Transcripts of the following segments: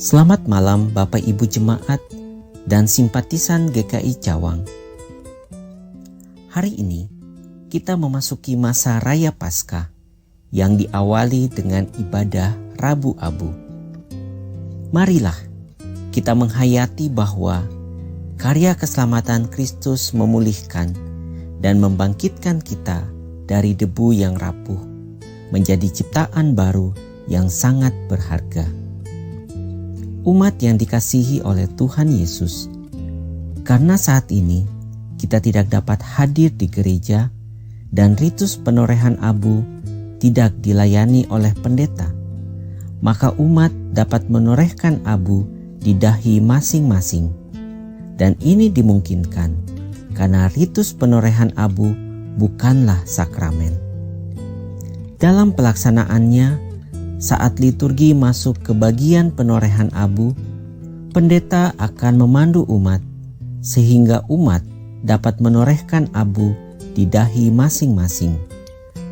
Selamat malam Bapak Ibu Jemaat dan simpatisan GKI Cawang. Hari ini kita memasuki masa Raya Paskah yang diawali dengan ibadah Rabu Abu. Marilah kita menghayati bahwa karya keselamatan Kristus memulihkan dan membangkitkan kita dari debu yang rapuh menjadi ciptaan baru yang sangat berharga. Umat yang dikasihi oleh Tuhan Yesus, karena saat ini kita tidak dapat hadir di gereja dan ritus penorehan abu tidak dilayani oleh pendeta, maka umat dapat menorehkan abu di dahi masing-masing. Dan ini dimungkinkan karena ritus penorehan abu bukanlah sakramen. Dalam pelaksanaannya, saat liturgi masuk ke bagian penorehan abu, pendeta akan memandu umat sehingga umat dapat menorehkan abu di dahi masing-masing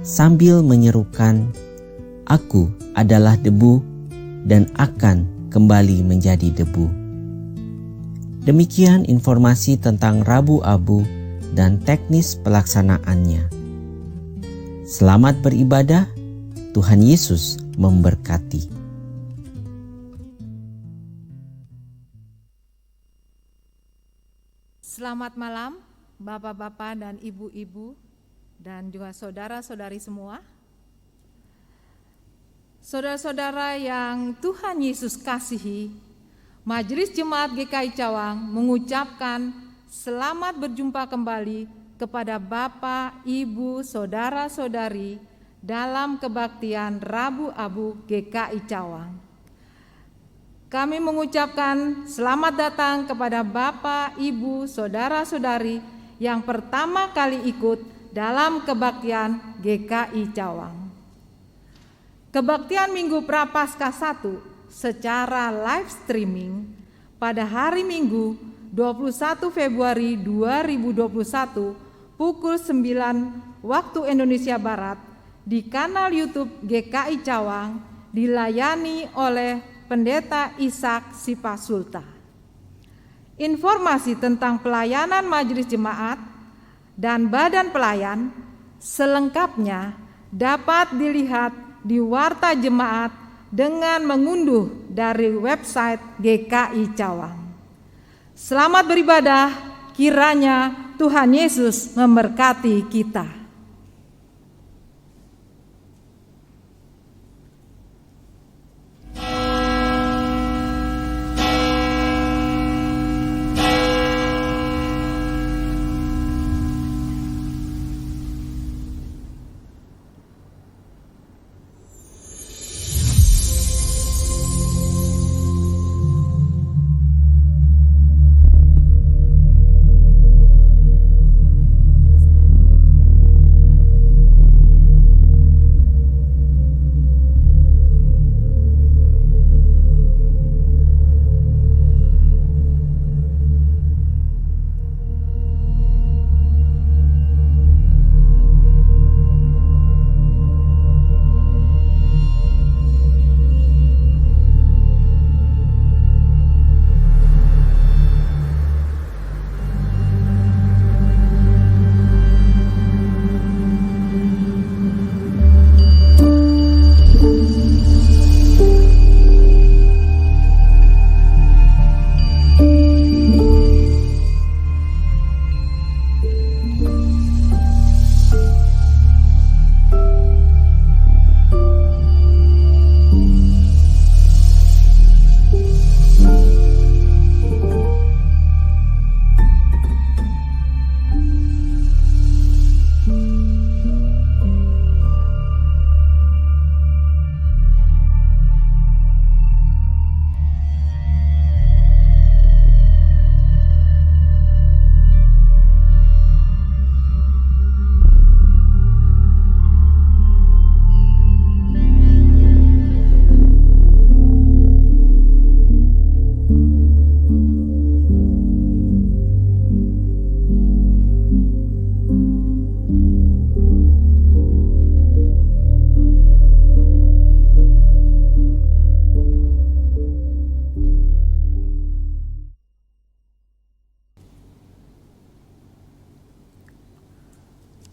sambil menyerukan, "Aku adalah debu dan akan kembali menjadi debu." Demikian informasi tentang Rabu Abu dan teknis pelaksanaannya. Selamat beribadah, Tuhan Yesus memberkati. Selamat malam Bapak-bapak dan Ibu-ibu dan juga saudara-saudari semua. Saudara-saudara yang Tuhan Yesus kasihi, Majelis Jemaat GKI Cawang mengucapkan selamat berjumpa kembali kepada Bapak, Ibu, saudara-saudari dalam kebaktian Rabu Abu GKI Cawang. Kami mengucapkan selamat datang kepada Bapak, Ibu, saudara-saudari yang pertama kali ikut dalam kebaktian GKI Cawang. Kebaktian Minggu Prapaskah 1 secara live streaming pada hari Minggu 21 Februari 2021 pukul 9 waktu Indonesia Barat di kanal YouTube GKI Cawang dilayani oleh Pendeta Ishak Sipasulta. Informasi tentang pelayanan majelis jemaat dan badan pelayan selengkapnya dapat dilihat di Warta Jemaat dengan mengunduh dari website GKI Cawang. Selamat beribadah, kiranya Tuhan Yesus memberkati kita.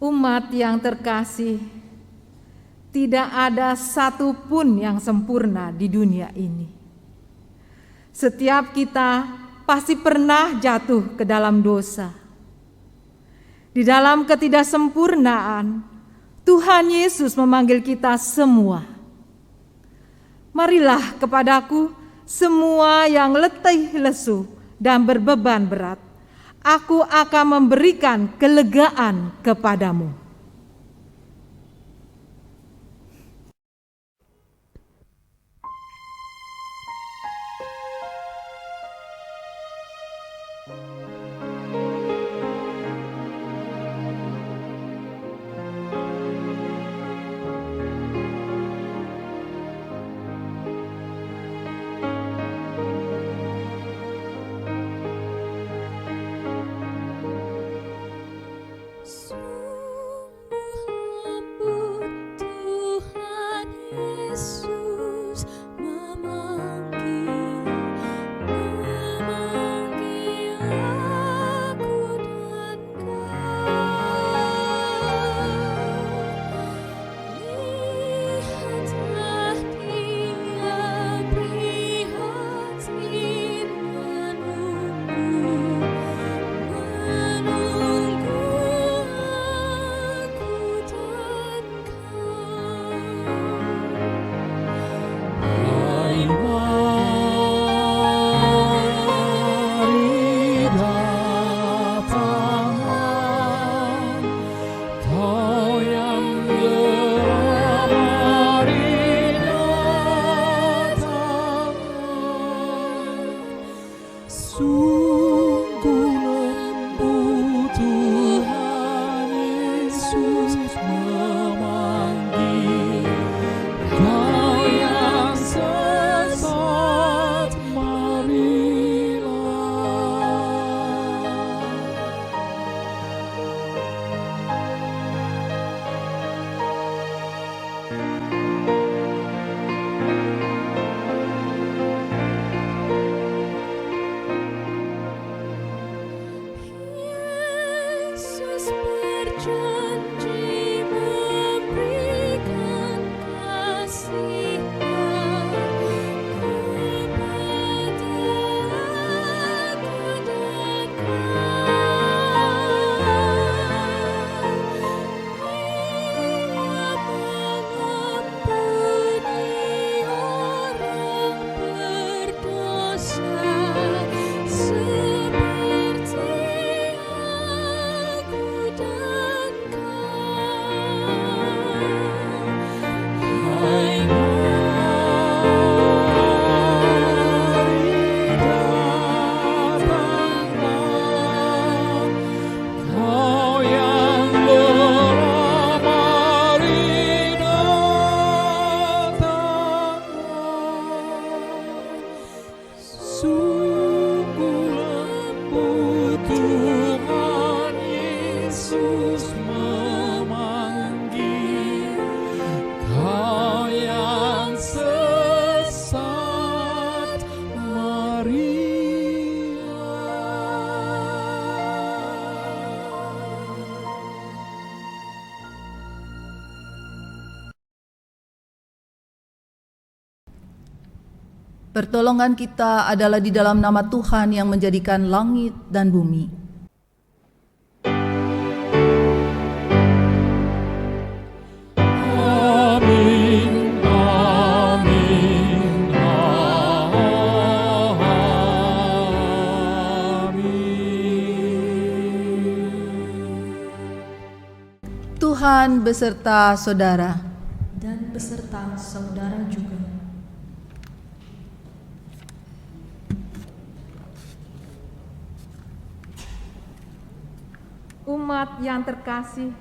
Umat yang terkasih, tidak ada satupun yang sempurna di dunia ini. Setiap kita pasti pernah jatuh ke dalam dosa. Di dalam ketidaksempurnaan, Tuhan Yesus memanggil kita semua. Marilah kepadaku semua yang letih lesu dan berbeban berat. Aku akan memberikan kelegaan kepadamu. Pertolongan kita adalah di dalam nama Tuhan yang menjadikan langit dan bumi. Amin, amin, amin. Tuhan beserta saudara. Dan beserta saudara juga. Umat yang terkasih,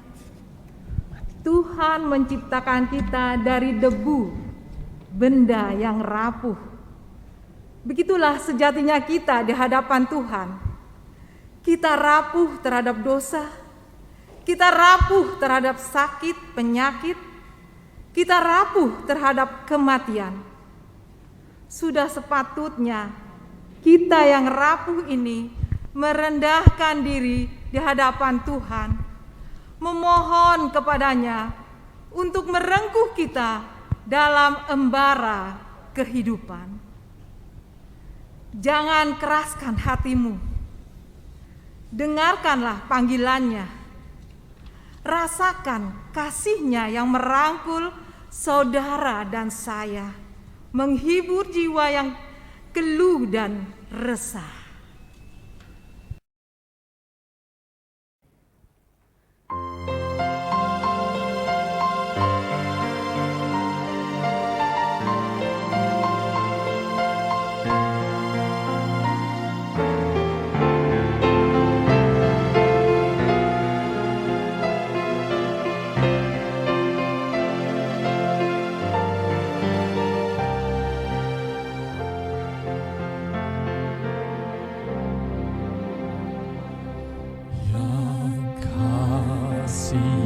Tuhan menciptakan kita dari debu, benda yang rapuh. Begitulah sejatinya kita di hadapan Tuhan. Kita rapuh terhadap dosa, kita rapuh terhadap sakit, penyakit, kita rapuh terhadap kematian. Sudah sepatutnya kita yang rapuh ini merendahkan diri di hadapan Tuhan, memohon kepadanya untuk merengkuh kita dalam embara kehidupan. Jangan keraskan hatimu. Dengarkanlah panggilannya. Rasakan kasihnya yang merangkul saudara dan saya, menghibur jiwa yang keluh dan resah.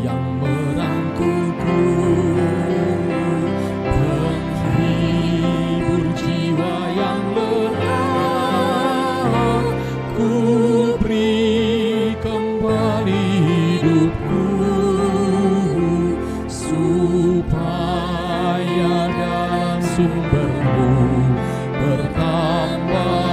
Yang merangkulku, penghibur jiwa yang lelah, ku beri kembali hidupku, supaya dalam sumbermu bertambah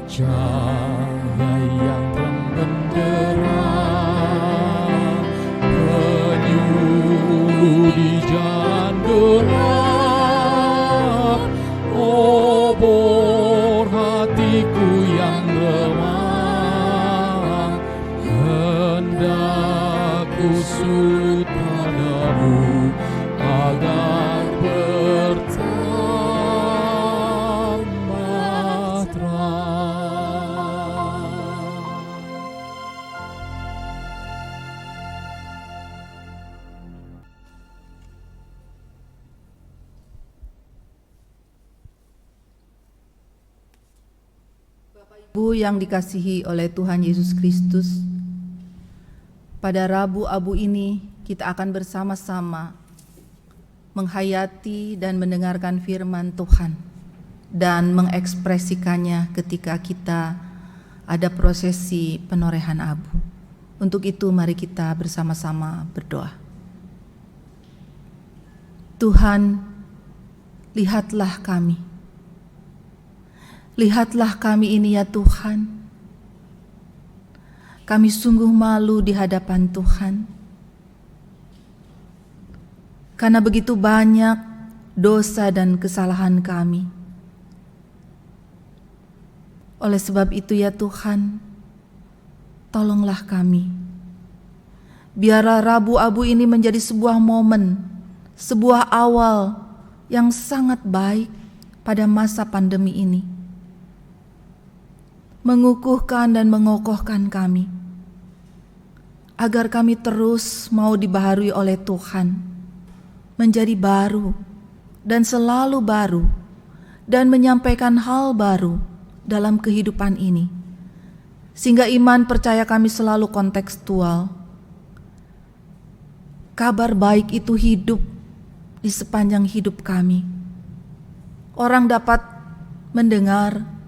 cahaya yang terang benderang, penyuluh di jalan gelap, obor hatiku yang lemah, hendak ku surut padamu agar bertambah terang. Ibu yang dikasihi oleh Tuhan Yesus Kristus, pada Rabu Abu ini kita akan bersama-sama menghayati dan mendengarkan firman Tuhan dan mengekspresikannya ketika kita ada prosesi penorehan abu. Untuk itu mari kita bersama-sama berdoa. Tuhan, lihatlah kami. Lihatlah kami ini ya Tuhan. Kami sungguh malu di hadapan Tuhan. Karena begitu banyak dosa dan kesalahan kami. Oleh sebab itu ya Tuhan, tolonglah kami. Biarlah Rabu Abu ini menjadi sebuah momen, sebuah awal yang sangat baik pada masa pandemi ini. Mengukuhkan dan mengokohkan kami, agar kami terus mau dibaharui oleh Tuhan, menjadi baru dan selalu baru, dan menyampaikan hal baru dalam kehidupan ini, sehingga iman percaya kami selalu kontekstual. Kabar baik itu hidup di sepanjang hidup kami. Orang dapat mendengar,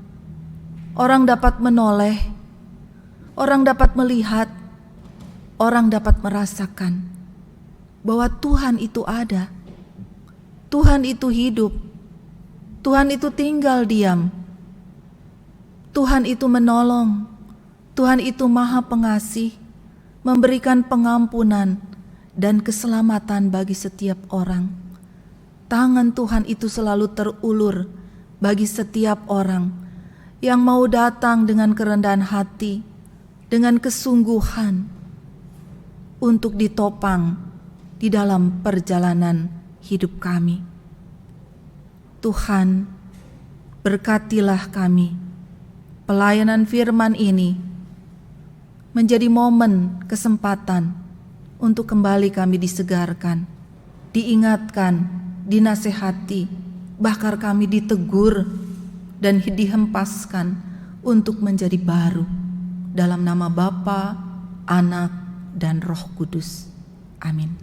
orang dapat menoleh, orang dapat melihat, orang dapat merasakan bahwa Tuhan itu ada, Tuhan itu hidup, Tuhan itu tinggal diam, Tuhan itu menolong, Tuhan itu Maha Pengasih, memberikan pengampunan dan keselamatan bagi setiap orang. Tangan Tuhan itu selalu terulur bagi setiap orang yang mau datang dengan kerendahan hati, dengan kesungguhan untuk ditopang di dalam perjalanan hidup kami. Tuhan, berkatilah kami. Pelayanan firman ini menjadi momen kesempatan untuk kembali kami disegarkan, diingatkan, dinasehati, bahkan kami ditegur dan dihempaskan untuk menjadi baru dalam nama Bapa, Anak, dan Roh Kudus. Amin.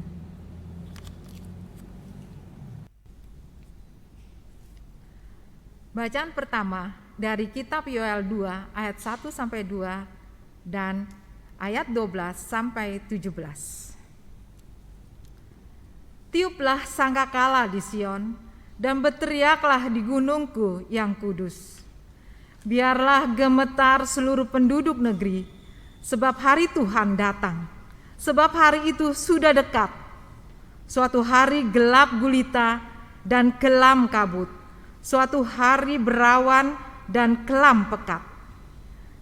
Bacaan pertama dari kitab Yoel 2 ayat 1 sampai 2 dan ayat 12 sampai 17. Tiuplah sangkakala di Sion dan berteriaklah di gunungku yang kudus. Biarlah gemetar seluruh penduduk negeri, sebab hari Tuhan datang. Sebab hari itu sudah dekat, suatu hari gelap gulita dan kelam kabut, suatu hari berawan dan kelam pekat.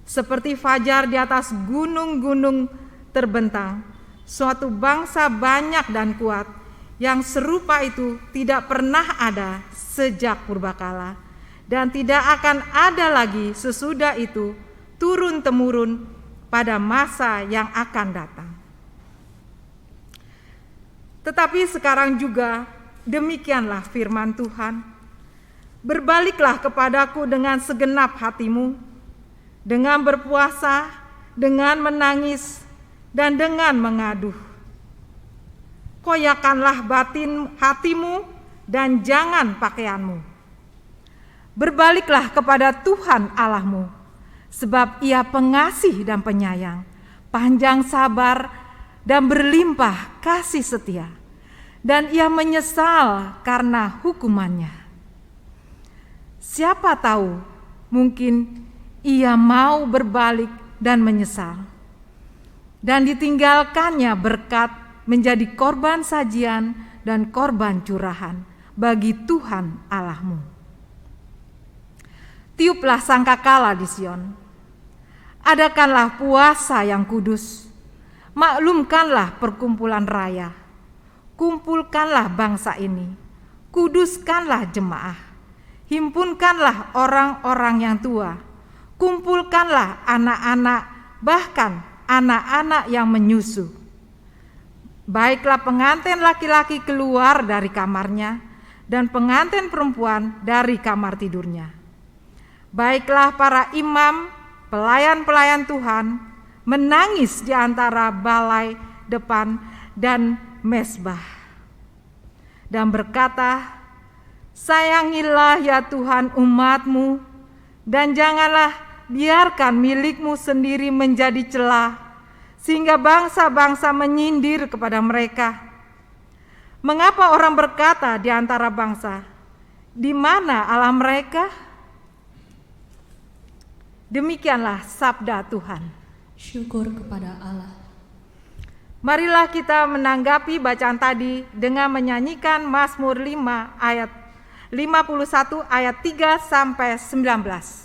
Seperti fajar di atas gunung-gunung terbentang, suatu bangsa banyak dan kuat, yang serupa itu tidak pernah ada sejak purbakala, dan tidak akan ada lagi sesudah itu turun-temurun pada masa yang akan datang. Tetapi sekarang juga demikianlah firman Tuhan. Berbaliklah kepadaku dengan segenap hatimu, dengan berpuasa, dengan menangis, dan dengan mengaduh. Koyakanlah batin hatimu dan jangan pakaianmu. Berbaliklah kepada Tuhan Allahmu, sebab Ia pengasih dan penyayang, panjang sabar dan berlimpah kasih setia, dan Ia menyesal karena hukumannya. Siapa tahu, mungkin Ia mau berbalik dan menyesal, dan ditinggalkannya berkat menjadi korban sajian dan korban curahan bagi Tuhan Allahmu. Tiuplah sangkakala di Sion, adakanlah puasa yang kudus, maklumkanlah perkumpulan raya, kumpulkanlah bangsa ini, kuduskanlah jemaah, himpunkanlah orang-orang yang tua, kumpulkanlah anak-anak, bahkan anak-anak yang menyusu. Baiklah pengantin laki-laki keluar dari kamarnya, dan pengantin perempuan dari kamar tidurnya. Baiklah para imam, pelayan-pelayan Tuhan, menangis di antara balai depan dan mezbah, dan berkata, sayangilah ya Tuhan umat-Mu, dan janganlah biarkan milik-Mu sendiri menjadi celah, sehingga bangsa-bangsa menyindir kepada mereka. Mengapa orang berkata di antara bangsa, di mana Allah mereka? Demikianlah sabda Tuhan. Syukur kepada Allah. Marilah kita menanggapi bacaan tadi dengan menyanyikan Mazmur 5 ayat 51 ayat 3 sampai 19.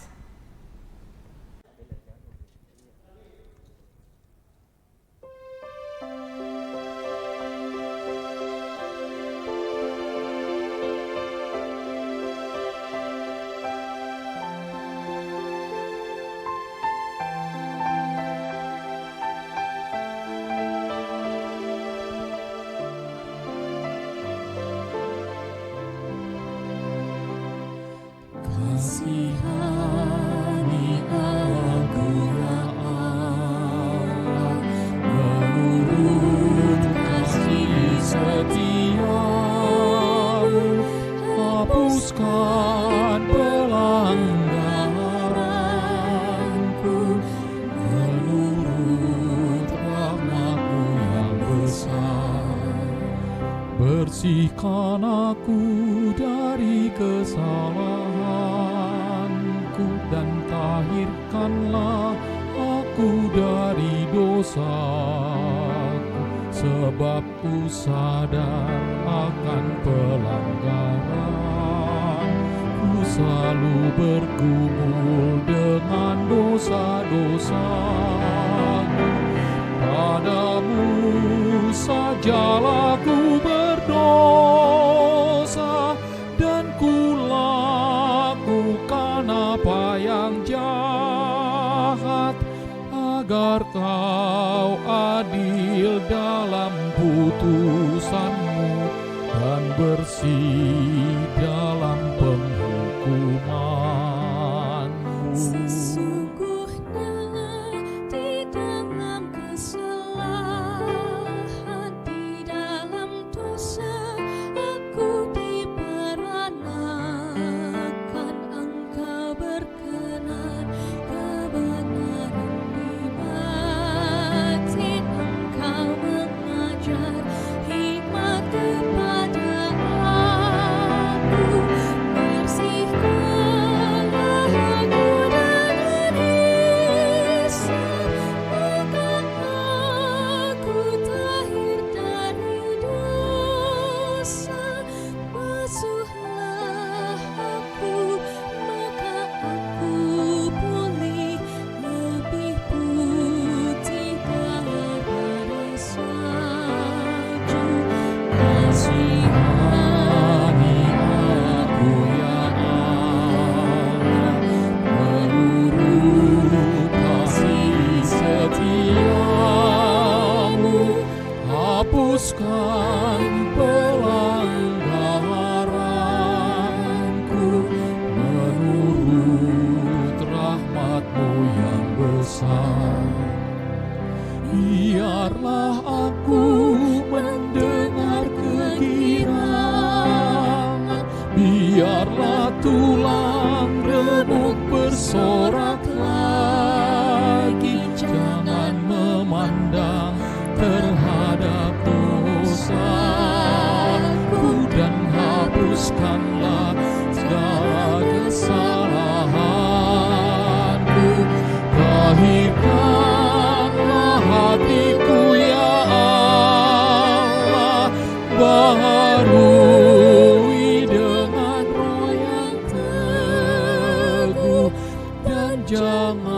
Kasihani aku ya Allah, menurut kasih setiamu, hapuskan pelanggaranku, menurut rahmat-Mu yang besar. Bersihkan aku dari kesalahanku, dan tahirkanlah aku dari dosaku, sebab ku sadar akan pelanggaran. Ku selalu bergumul dengan dosa-dosaku. Padamu sajalah ku berdosa, dan ku lakukan apa yang jahat, agar Kau adil dalam putusan-Mu dan bersih dalam penghukuman-Mu. Sesungguhnya di dalam kesalahan, di hapuskan pelanggaranku menurut rahmat-Mu yang besar. Biarlah aku mendengar kegirangan, biarlah tulang remuk bersorak lagi. Jangan memandang terhadap dosaku dan hapuskanlah segala kesalahanku. Kahirkanlah hatiku ya Allah, baharui dengan roh yang teguh, dan janganlah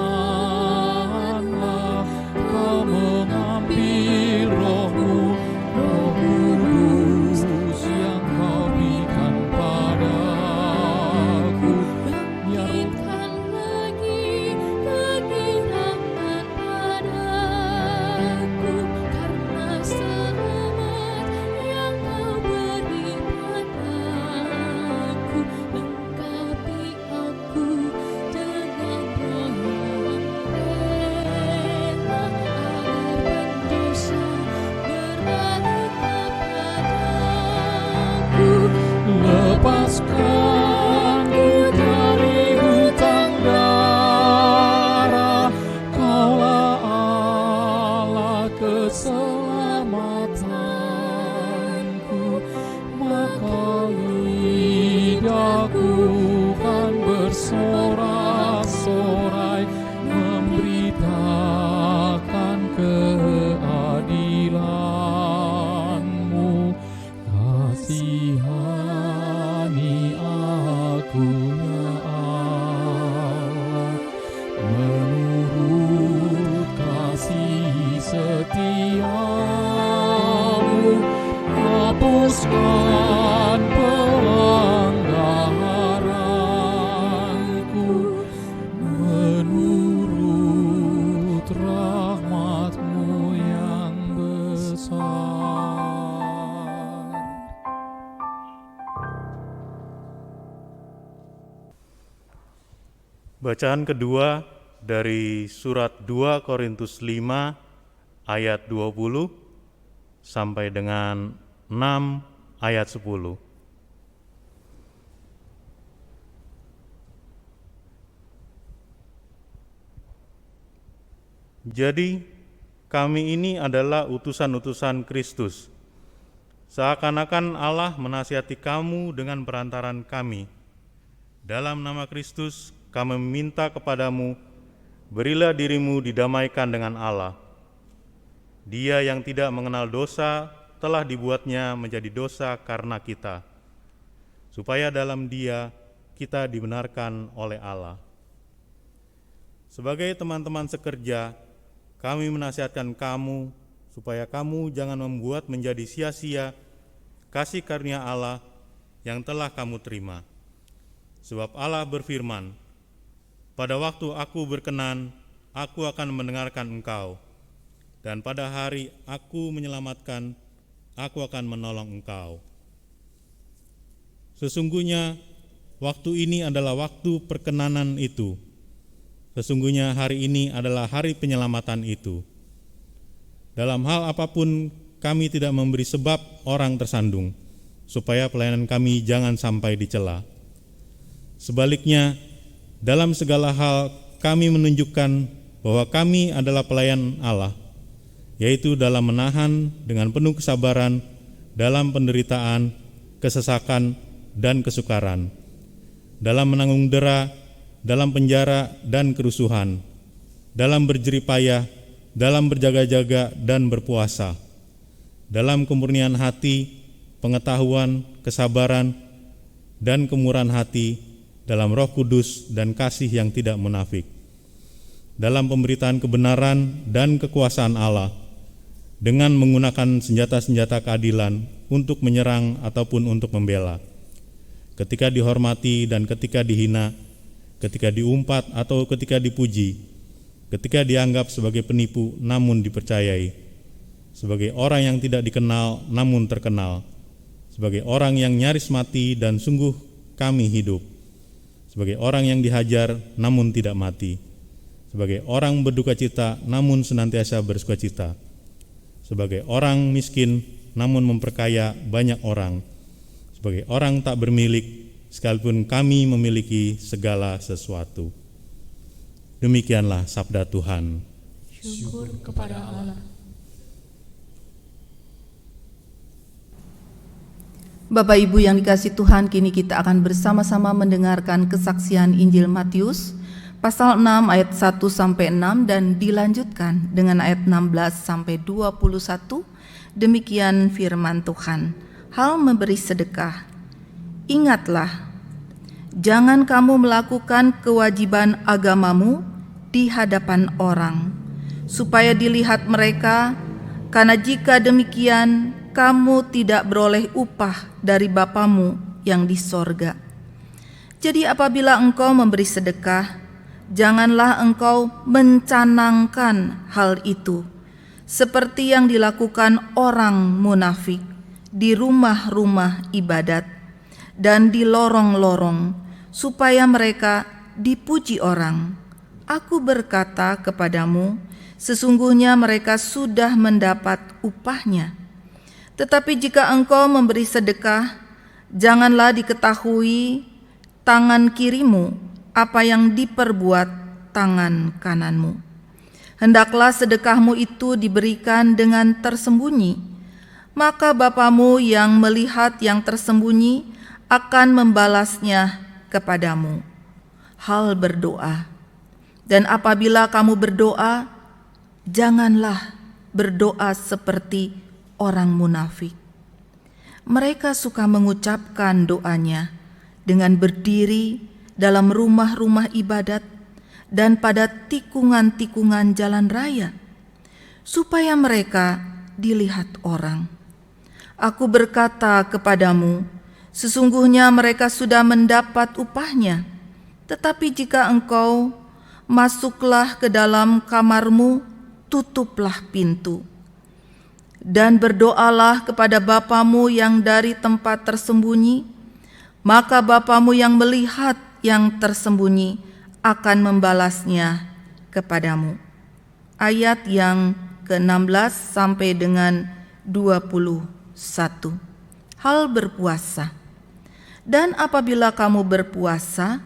Kau mengambil roh-Mu, Roh Kudus yang Kau berikan padaku. Ya Berikan lagi kegirangan padaku, karena selamat yang Kau beri padaku. Lengkapi aku dengan roh yang rela, agar pendosa berbalik kepadaku. lepaskan dari hutang darah, Kaulah Allah keselamatanku. Maka lidahku kan bersorak-sorai memberitakan keadilan-Mu. Kasihani aku ya Allah, menurut kasih setiamu. Hapuskan pelanggaranku menurut rahmat-Mu yang besar. Bacaan kedua dari surat 2 Korintus 5 ayat 20 sampai dengan 6 ayat 10. Jadi kami ini adalah utusan-utusan Kristus. Seakan-akan Allah menasihati kamu dengan perantaran kami. Dalam nama Kristus kami meminta kepadamu, berilah dirimu didamaikan dengan Allah. Dia yang tidak mengenal dosa telah dibuatnya menjadi dosa karena kita, supaya dalam Dia kita dibenarkan oleh Allah. Sebagai teman-teman sekerja, kami menasihatkan kamu supaya kamu jangan membuat menjadi sia-sia kasih karunia Allah yang telah kamu terima. Sebab Allah berfirman, pada waktu aku berkenan, aku akan mendengarkan engkau, dan pada hari aku menyelamatkan, aku akan menolong engkau. Sesungguhnya waktu ini adalah waktu perkenanan itu. Sesungguhnya hari ini adalah hari penyelamatan itu. Dalam hal apapun kami tidak memberi sebab orang tersandung, supaya pelayanan kami jangan sampai dicela. Sebaliknya, dalam segala hal kami menunjukkan bahwa kami adalah pelayan Allah, yaitu dalam menahan dengan penuh kesabaran dalam penderitaan, kesesakan, dan kesukaran, dalam menanggung dera, dalam penjara dan kerusuhan, dalam berjerih payah, dalam berjaga-jaga dan berpuasa, dalam kemurnian hati, pengetahuan, kesabaran, dan kemurahan hati, dalam Roh Kudus dan kasih yang tidak munafik, dalam pemberitaan kebenaran dan kekuasaan Allah, dengan menggunakan senjata-senjata keadilan untuk menyerang ataupun untuk membela, ketika dihormati dan ketika dihina, ketika diumpat atau ketika dipuji, ketika dianggap sebagai penipu namun dipercayai, sebagai orang yang tidak dikenal namun terkenal, sebagai orang yang nyaris mati dan sungguh kami hidup, sebagai orang yang dihajar namun tidak mati, sebagai orang berduka cita namun senantiasa bersuka cita, sebagai orang miskin namun memperkaya banyak orang, sebagai orang tak bermilik sekalipun kami memiliki segala sesuatu. Demikianlah sabda Tuhan. Syukur kepada Allah. Bapak Ibu yang dikasihi Tuhan, kini kita akan bersama-sama mendengarkan kesaksian Injil Matius pasal 6 ayat 1 sampai 6 dan dilanjutkan dengan ayat 16 sampai 21. Demikian firman Tuhan. Hal memberi sedekah. Ingatlah, jangan kamu melakukan kewajiban agamamu di hadapan orang, supaya dilihat mereka, karena jika demikian kamu tidak beroleh upah dari Bapamu yang di sorga. Jadi apabila engkau memberi sedekah, janganlah engkau mencanangkan hal itu, seperti yang dilakukan orang munafik di rumah-rumah ibadat dan di lorong-lorong, supaya mereka dipuji orang. Aku berkata kepadamu, sesungguhnya mereka sudah mendapat upahnya. Tetapi jika engkau memberi sedekah, janganlah diketahui tangan kirimu apa yang diperbuat tangan kananmu. Hendaklah sedekahmu itu diberikan dengan tersembunyi, maka Bapamu yang melihat yang tersembunyi akan membalasnya kepadamu. Hal berdoa. Dan apabila kamu berdoa, janganlah berdoa seperti orang munafik. Mereka suka mengucapkan doanya dengan berdiri dalam rumah-rumah ibadat dan pada tikungan-tikungan jalan raya, supaya mereka dilihat orang. Aku berkata kepadamu, sesungguhnya mereka sudah mendapat upahnya. Tetapi jika engkau masuklah ke dalam kamarmu, tutuplah pintu, dan berdoalah kepada Bapamu yang dari tempat tersembunyi, maka Bapamu yang melihat yang tersembunyi akan membalasnya kepadamu. Ayat yang ke-16 sampai dengan 21. Hal berpuasa. Dan apabila kamu berpuasa,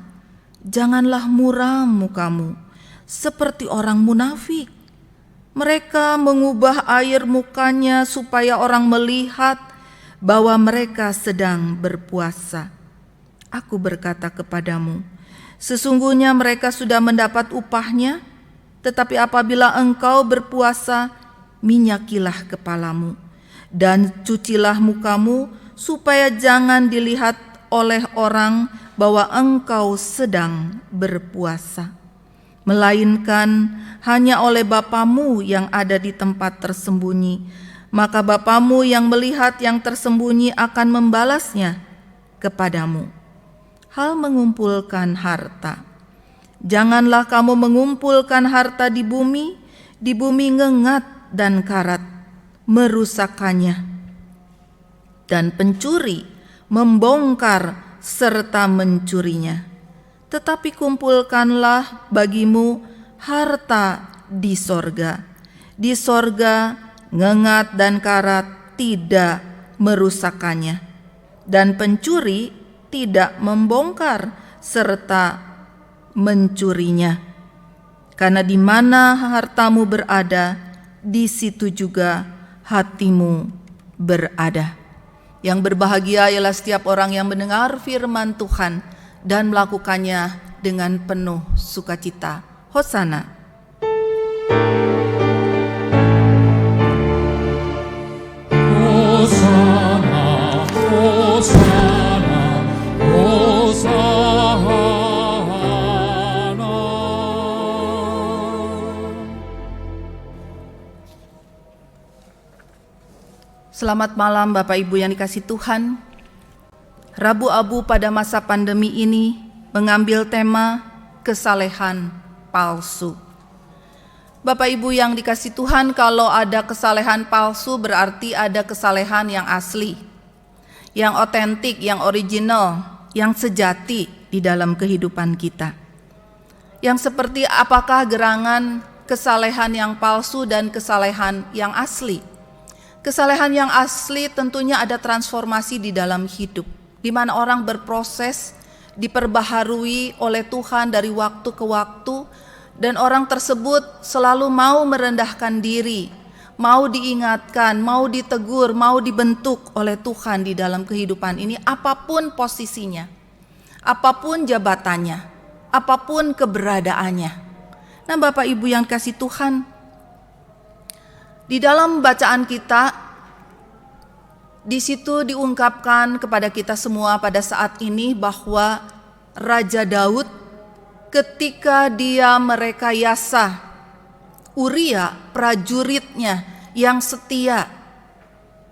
janganlah muram mukamu seperti orang munafik. Mereka mengubah air mukanya supaya orang melihat bahwa mereka sedang berpuasa. Aku berkata kepadamu, sesungguhnya mereka sudah mendapat upahnya. Tetapi apabila engkau berpuasa, minyakilah kepalamu dan cucilah mukamu, supaya jangan dilihat oleh orang bahwa engkau sedang berpuasa, melainkan hanya oleh Bapamu yang ada di tempat tersembunyi. Maka Bapamu yang melihat yang tersembunyi akan membalasnya kepadamu. Hal mengumpulkan harta. Janganlah kamu mengumpulkan harta di bumi ngengat dan karat merusakkannya, dan pencuri membongkar serta mencurinya. Tetapi kumpulkanlah bagimu harta di sorga. Di sorga ngengat dan karat tidak merusakkannya, dan pencuri tidak membongkar serta mencurinya. Karena di mana hartamu berada, di situ juga hatimu berada. Yang berbahagia ialah setiap orang yang mendengar firman Tuhan dan melakukannya dengan penuh sukacita. Hosana. Hosana, Hosana, Hosana. Selamat malam Bapak Ibu yang dikasihi Tuhan. Rabu Abu pada masa pandemi ini mengambil tema kesalehan palsu. Bapak Ibu yang dikasih Tuhan, kalau ada kesalehan palsu berarti ada kesalehan yang asli, yang otentik, yang original, yang sejati di dalam kehidupan kita. Yang seperti apakah gerangan kesalehan yang palsu dan kesalehan yang asli? Kesalehan yang asli tentunya ada transformasi di dalam hidup, di mana orang berproses, diperbaharui oleh Tuhan dari waktu ke waktu, dan orang tersebut selalu mau merendahkan diri, mau diingatkan, mau ditegur, mau dibentuk oleh Tuhan di dalam kehidupan ini, apapun posisinya, apapun jabatannya, apapun keberadaannya. Nah, Bapak Ibu yang kasih Tuhan, di dalam bacaan kita, di situ diungkapkan kepada kita semua pada saat ini bahwa Raja Daud ketika dia merekayasa Uria prajuritnya yang setia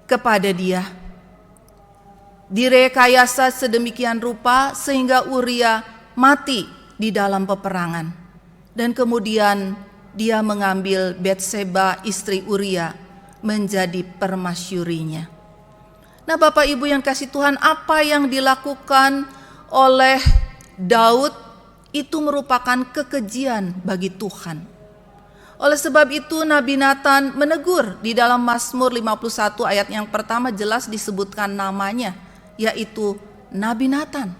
kepada dia, direkayasa sedemikian rupa sehingga Uria mati di dalam peperangan, dan kemudian dia mengambil Batseba istri Uria menjadi permasyurinya. Nah, Bapak Ibu yang kasih Tuhan, apa yang dilakukan oleh Daud itu merupakan kekejian bagi Tuhan. Oleh sebab itu Nabi Nathan menegur. Di dalam Mazmur 51 ayat yang pertama jelas disebutkan namanya, yaitu Nabi Nathan.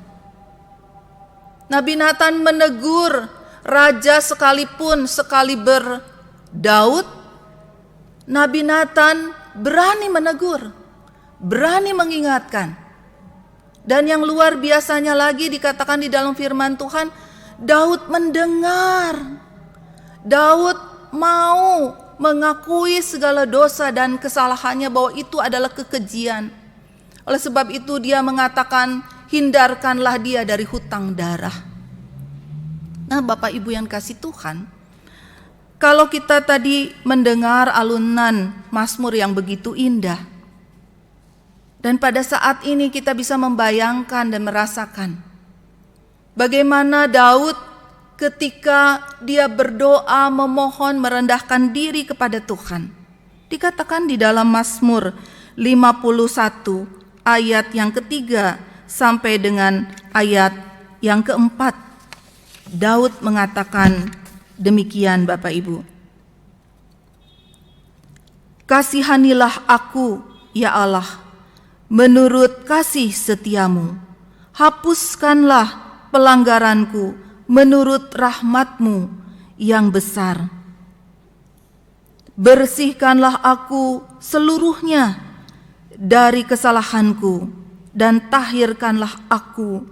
Nabi Nathan menegur raja sekalipun, sekaliber Daud, Nabi Nathan berani menegur, berani mengingatkan. Dan yang luar biasanya lagi dikatakan di dalam firman Tuhan, Daud mendengar. Daud mau mengakui segala dosa dan kesalahannya, bahwa itu adalah kekejian. Oleh sebab itu dia mengatakan, hindarkanlah dia dari hutang darah. Nah, Bapak Ibu yang kasih Tuhan, kalau kita tadi mendengar alunan Mazmur yang begitu indah, dan pada saat ini kita bisa membayangkan dan merasakan bagaimana Daud ketika dia berdoa, memohon, merendahkan diri kepada Tuhan. Dikatakan di dalam Mazmur 51 ayat yang ketiga sampai dengan ayat yang keempat, Daud mengatakan demikian, Bapak Ibu. Kasihanilah aku, ya Allah, menurut kasih setiamu. Hapuskanlah pelanggaranku menurut rahmat-Mu yang besar. Bersihkanlah aku seluruhnya dari kesalahanku, dan tahirkanlah aku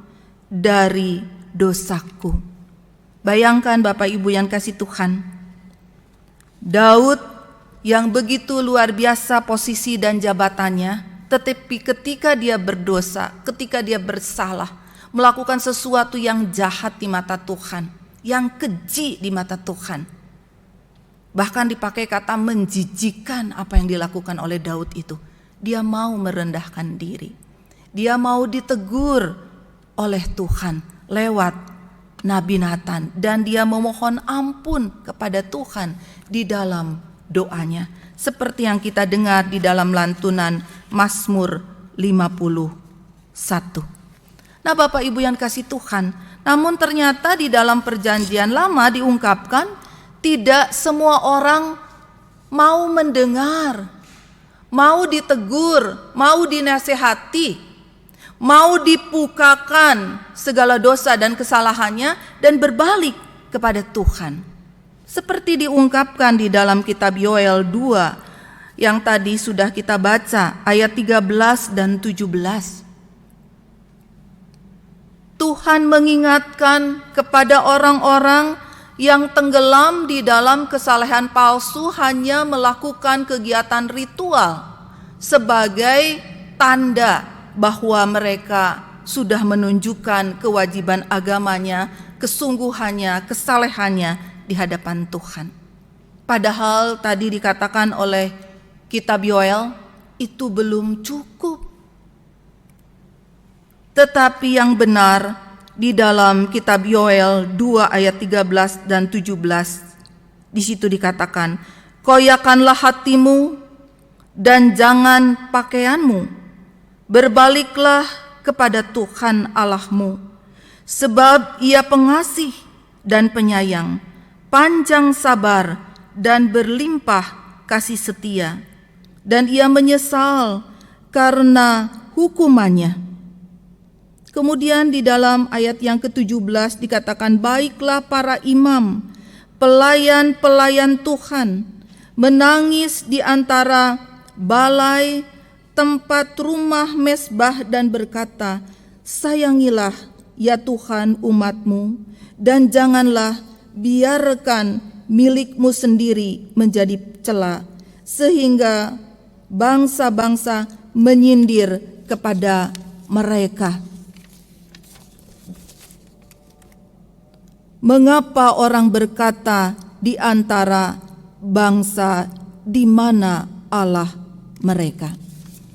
dari dosaku. Bayangkan Bapak Ibu yang kasih Tuhan, Daud yang begitu luar biasa posisi dan jabatannya, tetapi ketika dia berdosa, ketika dia bersalah, melakukan sesuatu yang jahat di mata Tuhan, yang keji di mata Tuhan, bahkan dipakai kata menjijikan apa yang dilakukan oleh Daud itu. Dia mau merendahkan diri, dia mau ditegur oleh Tuhan lewat Nabi Nathan, dan dia memohon ampun kepada Tuhan di dalam doanya, seperti yang kita dengar di dalam lantunan Mazmur 51. Nah, Bapak Ibu yang kasih Tuhan, namun ternyata di dalam Perjanjian Lama diungkapkan tidak semua orang mau mendengar, mau ditegur, mau dinasehati, mau dipukakan segala dosa dan kesalahannya dan berbalik kepada Tuhan. Seperti diungkapkan di dalam kitab Yoel 2 yang tadi sudah kita baca, ayat 13 dan 17. Tuhan mengingatkan kepada orang-orang yang tenggelam di dalam kesalehan palsu hanya melakukan kegiatan ritual sebagai tanda bahwa mereka sudah menunjukkan kewajiban agamanya, kesungguhannya, kesalehannya di hadapan Tuhan. Padahal tadi dikatakan oleh kitab Yoel, itu belum cukup. Tetapi yang benar di dalam kitab Yoel 2 ayat 13 dan 17 Di situ dikatakan, koyakanlah hatimu dan jangan pakaianmu. Berbaliklah kepada Tuhan Allahmu, sebab Ia pengasih dan penyayang, panjang sabar dan berlimpah kasih setia, dan Ia menyesal karena hukumannya. Kemudian di dalam ayat yang ke-17 dikatakan, baiklah para imam, pelayan-pelayan Tuhan, menangis di antara balai tempat rumah mezbah dan berkata, sayangilah ya Tuhan umat-Mu, dan janganlah biarkan milikmu sendiri menjadi cela, sehingga bangsa-bangsa menyindir kepada mereka. Mengapa orang berkata di antara bangsa, di mana Allah mereka?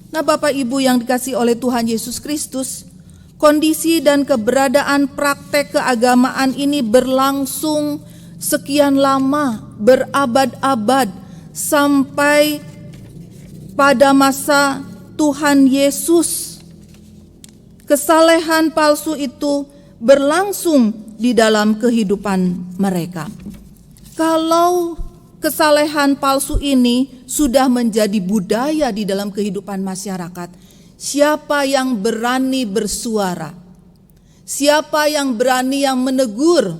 Nah, Bapak Ibu yang dikasihi oleh Tuhan Yesus Kristus, kondisi dan keberadaan praktek keagamaan ini berlangsung sekian lama, berabad-abad, sampai pada masa Tuhan Yesus. Kesalehan palsu itu berlangsung di dalam kehidupan mereka. Kalau kesalehan palsu ini sudah menjadi budaya di dalam kehidupan masyarakat, siapa yang berani bersuara? Siapa yang berani yang menegur?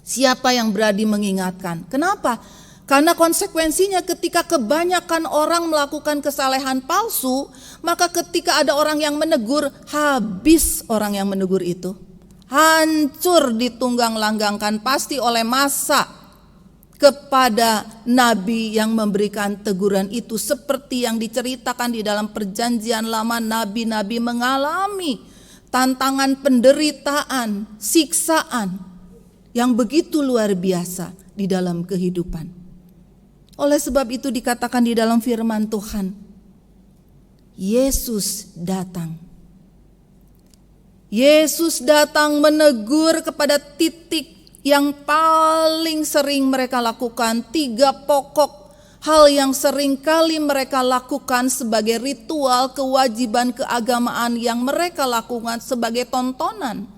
Siapa yang berani mengingatkan? Kenapa? Karena konsekuensinya ketika kebanyakan orang melakukan kesalehan palsu, maka ketika ada orang yang menegur, habis orang yang menegur itu. Hancur ditunggang langgangkan pasti oleh massa kepada nabi yang memberikan teguran itu, seperti yang diceritakan di dalam Perjanjian Lama. Nabi-nabi mengalami tantangan, penderitaan, siksaan yang begitu luar biasa di dalam kehidupan. Oleh sebab itu dikatakan di dalam firman Tuhan, Yesus datang. Yesus datang menegur kepada titik yang paling sering mereka lakukan. 3 pokok hal yang sering kali mereka lakukan sebagai ritual, kewajiban keagamaan yang mereka lakukan sebagai tontonan,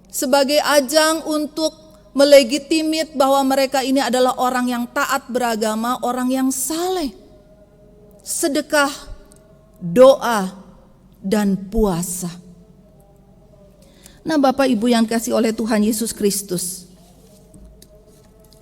sebagai ajang untuk melegitimit bahwa mereka ini adalah orang yang taat beragama, orang yang saleh. Sedekah, doa, dan puasa. Nah, Bapak Ibu yang kasih oleh Tuhan Yesus Kristus,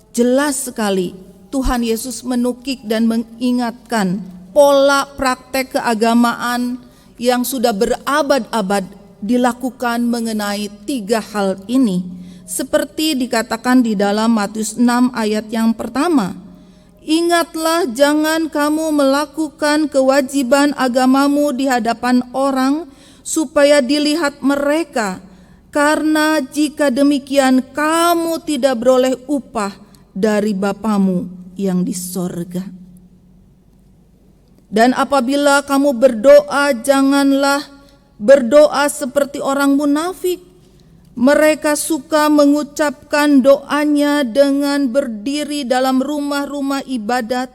jelas sekali Tuhan Yesus menukik dan mengingatkan pola praktek keagamaan yang sudah berabad-abad dilakukan mengenai 3 hal ini, seperti dikatakan di dalam Matius 6 ayat yang pertama. Ingatlah, jangan kamu melakukan kewajiban agamamu di hadapan orang supaya dilihat mereka, karena jika demikian kamu tidak beroleh upah dari Bapamu yang di sorga. Dan apabila kamu berdoa, janganlah berdoa seperti orang munafik. Mereka suka mengucapkan doanya dengan berdiri dalam rumah-rumah ibadat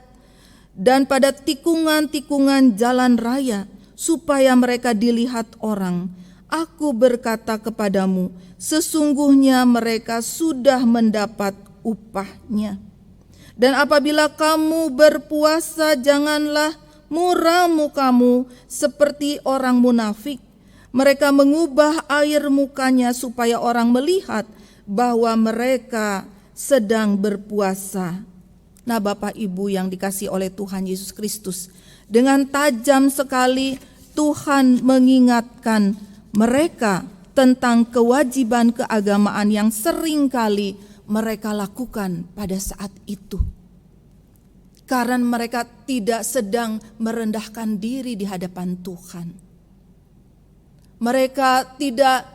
dan pada tikungan-tikungan jalan raya, supaya mereka dilihat orang. Aku berkata kepadamu, sesungguhnya mereka sudah mendapat upahnya. Dan apabila kamu berpuasa, janganlah muram mukamu seperti orang munafik. Mereka mengubah air mukanya supaya orang melihat bahwa mereka sedang berpuasa. Nah, Bapak Ibu yang dikasihi oleh Tuhan Yesus Kristus, dengan tajam sekali Tuhan mengingatkan mereka tentang kewajiban keagamaan yang seringkali mereka lakukan pada saat itu. Karena mereka tidak sedang merendahkan diri di hadapan Tuhan. Mereka tidak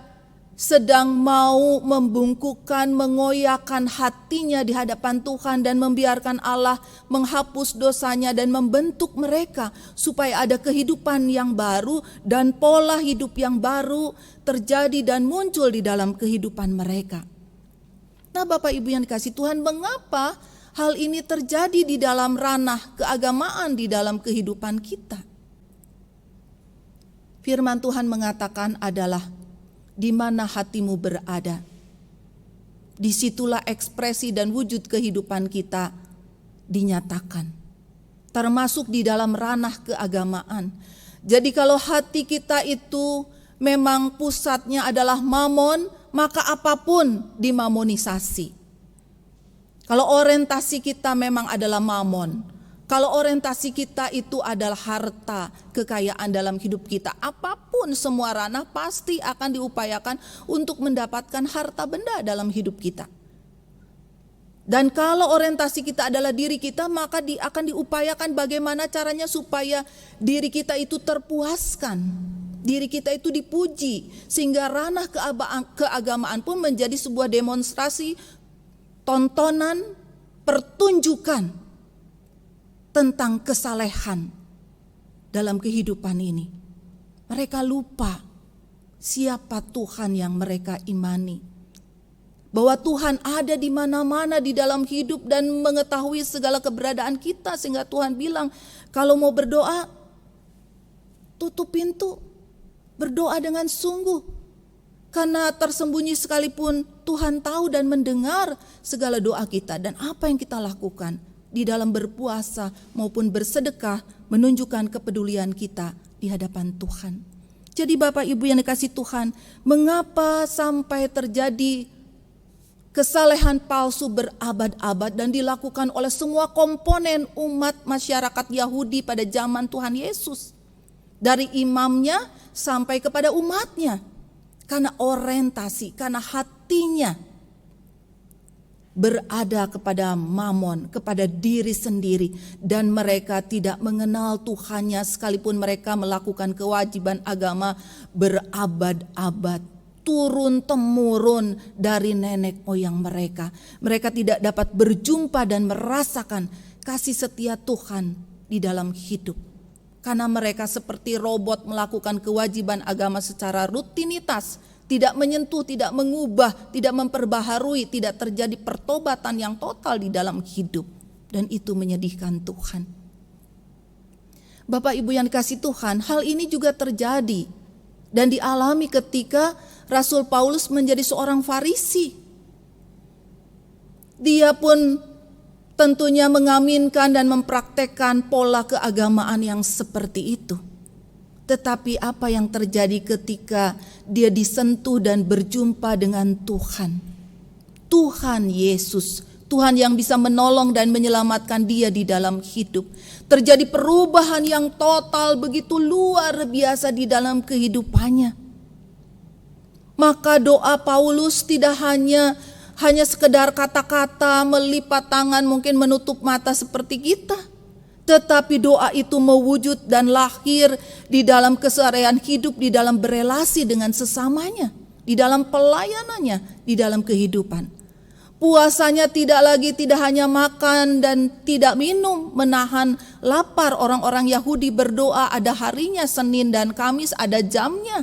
sedang mau membungkukkan, mengoyakkan hatinya di hadapan Tuhan dan membiarkan Allah menghapus dosanya dan membentuk mereka supaya ada kehidupan yang baru dan pola hidup yang baru terjadi dan muncul di dalam kehidupan mereka. Nah, Bapak Ibu yang dikasihi Tuhan, mengapa hal ini terjadi di dalam ranah keagamaan di dalam kehidupan kita? Firman Tuhan mengatakan adalah di mana hatimu berada, disitulah ekspresi dan wujud kehidupan kita dinyatakan, termasuk di dalam ranah keagamaan. Jadi kalau hati kita itu memang pusatnya adalah mamon, maka apapun dimamonisasi. Kalau orientasi kita memang adalah mamon, kalau orientasi kita itu adalah harta, kekayaan dalam hidup kita, apapun semua ranah pasti akan diupayakan untuk mendapatkan harta benda dalam hidup kita. Dan kalau orientasi kita adalah diri kita, maka akan diupayakan bagaimana caranya supaya diri kita itu terpuaskan, diri kita itu dipuji, sehingga ranah keagamaan pun menjadi sebuah demonstrasi, tontonan, pertunjukan tentang kesalehan dalam kehidupan ini. Mereka lupa siapa Tuhan yang mereka imani, bahwa Tuhan ada di mana-mana di dalam hidup dan mengetahui segala keberadaan kita, sehingga Tuhan bilang, kalau mau berdoa, tutup pintu, berdoa dengan sungguh, karena tersembunyi sekalipun Tuhan tahu dan mendengar segala doa kita. Dan apa yang kita lakukan di dalam berpuasa maupun bersedekah menunjukkan kepedulian kita di hadapan Tuhan. Jadi Bapak Ibu yang dikasihi Tuhan, mengapa sampai terjadi kesalehan palsu berabad-abad dan dilakukan oleh semua komponen umat masyarakat Yahudi pada zaman Tuhan Yesus, dari imamnya sampai kepada umatnya? Karena orientasi, karena hatinya berada kepada mamon, kepada diri sendiri, dan mereka tidak mengenal Tuhannya sekalipun mereka melakukan kewajiban agama berabad-abad, turun-temurun dari nenek moyang mereka. Mereka tidak dapat berjumpa dan merasakan kasih setia Tuhan di dalam hidup, karena mereka seperti robot melakukan kewajiban agama secara rutinitas, tidak menyentuh, tidak mengubah, tidak memperbaharui, tidak terjadi pertobatan yang total di dalam hidup. Dan itu menyedihkan Tuhan. Bapak Ibu yang dikasihi Tuhan, hal ini juga terjadi dan dialami ketika Rasul Paulus menjadi seorang Farisi. Dia pun tentunya mengaminkan dan mempraktekkan pola keagamaan yang seperti itu. Tetapi apa yang terjadi ketika dia disentuh dan berjumpa dengan Tuhan? Tuhan Yesus, Tuhan yang bisa menolong dan menyelamatkan dia di dalam hidup. Terjadi perubahan yang total begitu luar biasa di dalam kehidupannya. Maka doa Paulus tidak hanya sekedar kata-kata, melipat tangan, mungkin menutup mata seperti kita. Tetapi doa itu mewujud dan lahir di dalam keseharian hidup, di dalam berelasi dengan sesamanya, di dalam pelayanannya, di dalam kehidupan. Puasanya tidak hanya makan dan tidak minum, menahan lapar. Orang-orang Yahudi berdoa ada harinya, Senin dan Kamis ada jamnya.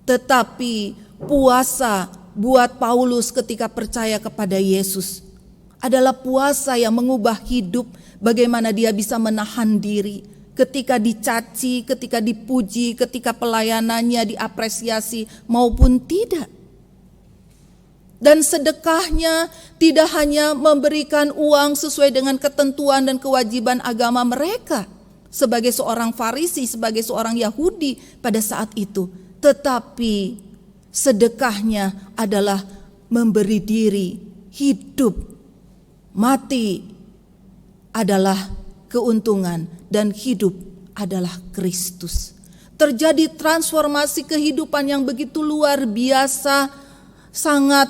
Tetapi puasa buat Paulus ketika percaya kepada Yesus adalah puasa yang mengubah hidup. Bagaimana dia bisa menahan diri ketika dicaci, ketika dipuji, ketika pelayanannya diapresiasi maupun tidak. Dan sedekahnya tidak hanya memberikan uang sesuai dengan ketentuan dan kewajiban agama mereka sebagai seorang Farisi, sebagai seorang Yahudi pada saat itu. Tetapi sedekahnya adalah memberi diri, hidup, mati adalah keuntungan dan hidup adalah Kristus. Terjadi transformasi kehidupan yang begitu luar biasa, sangat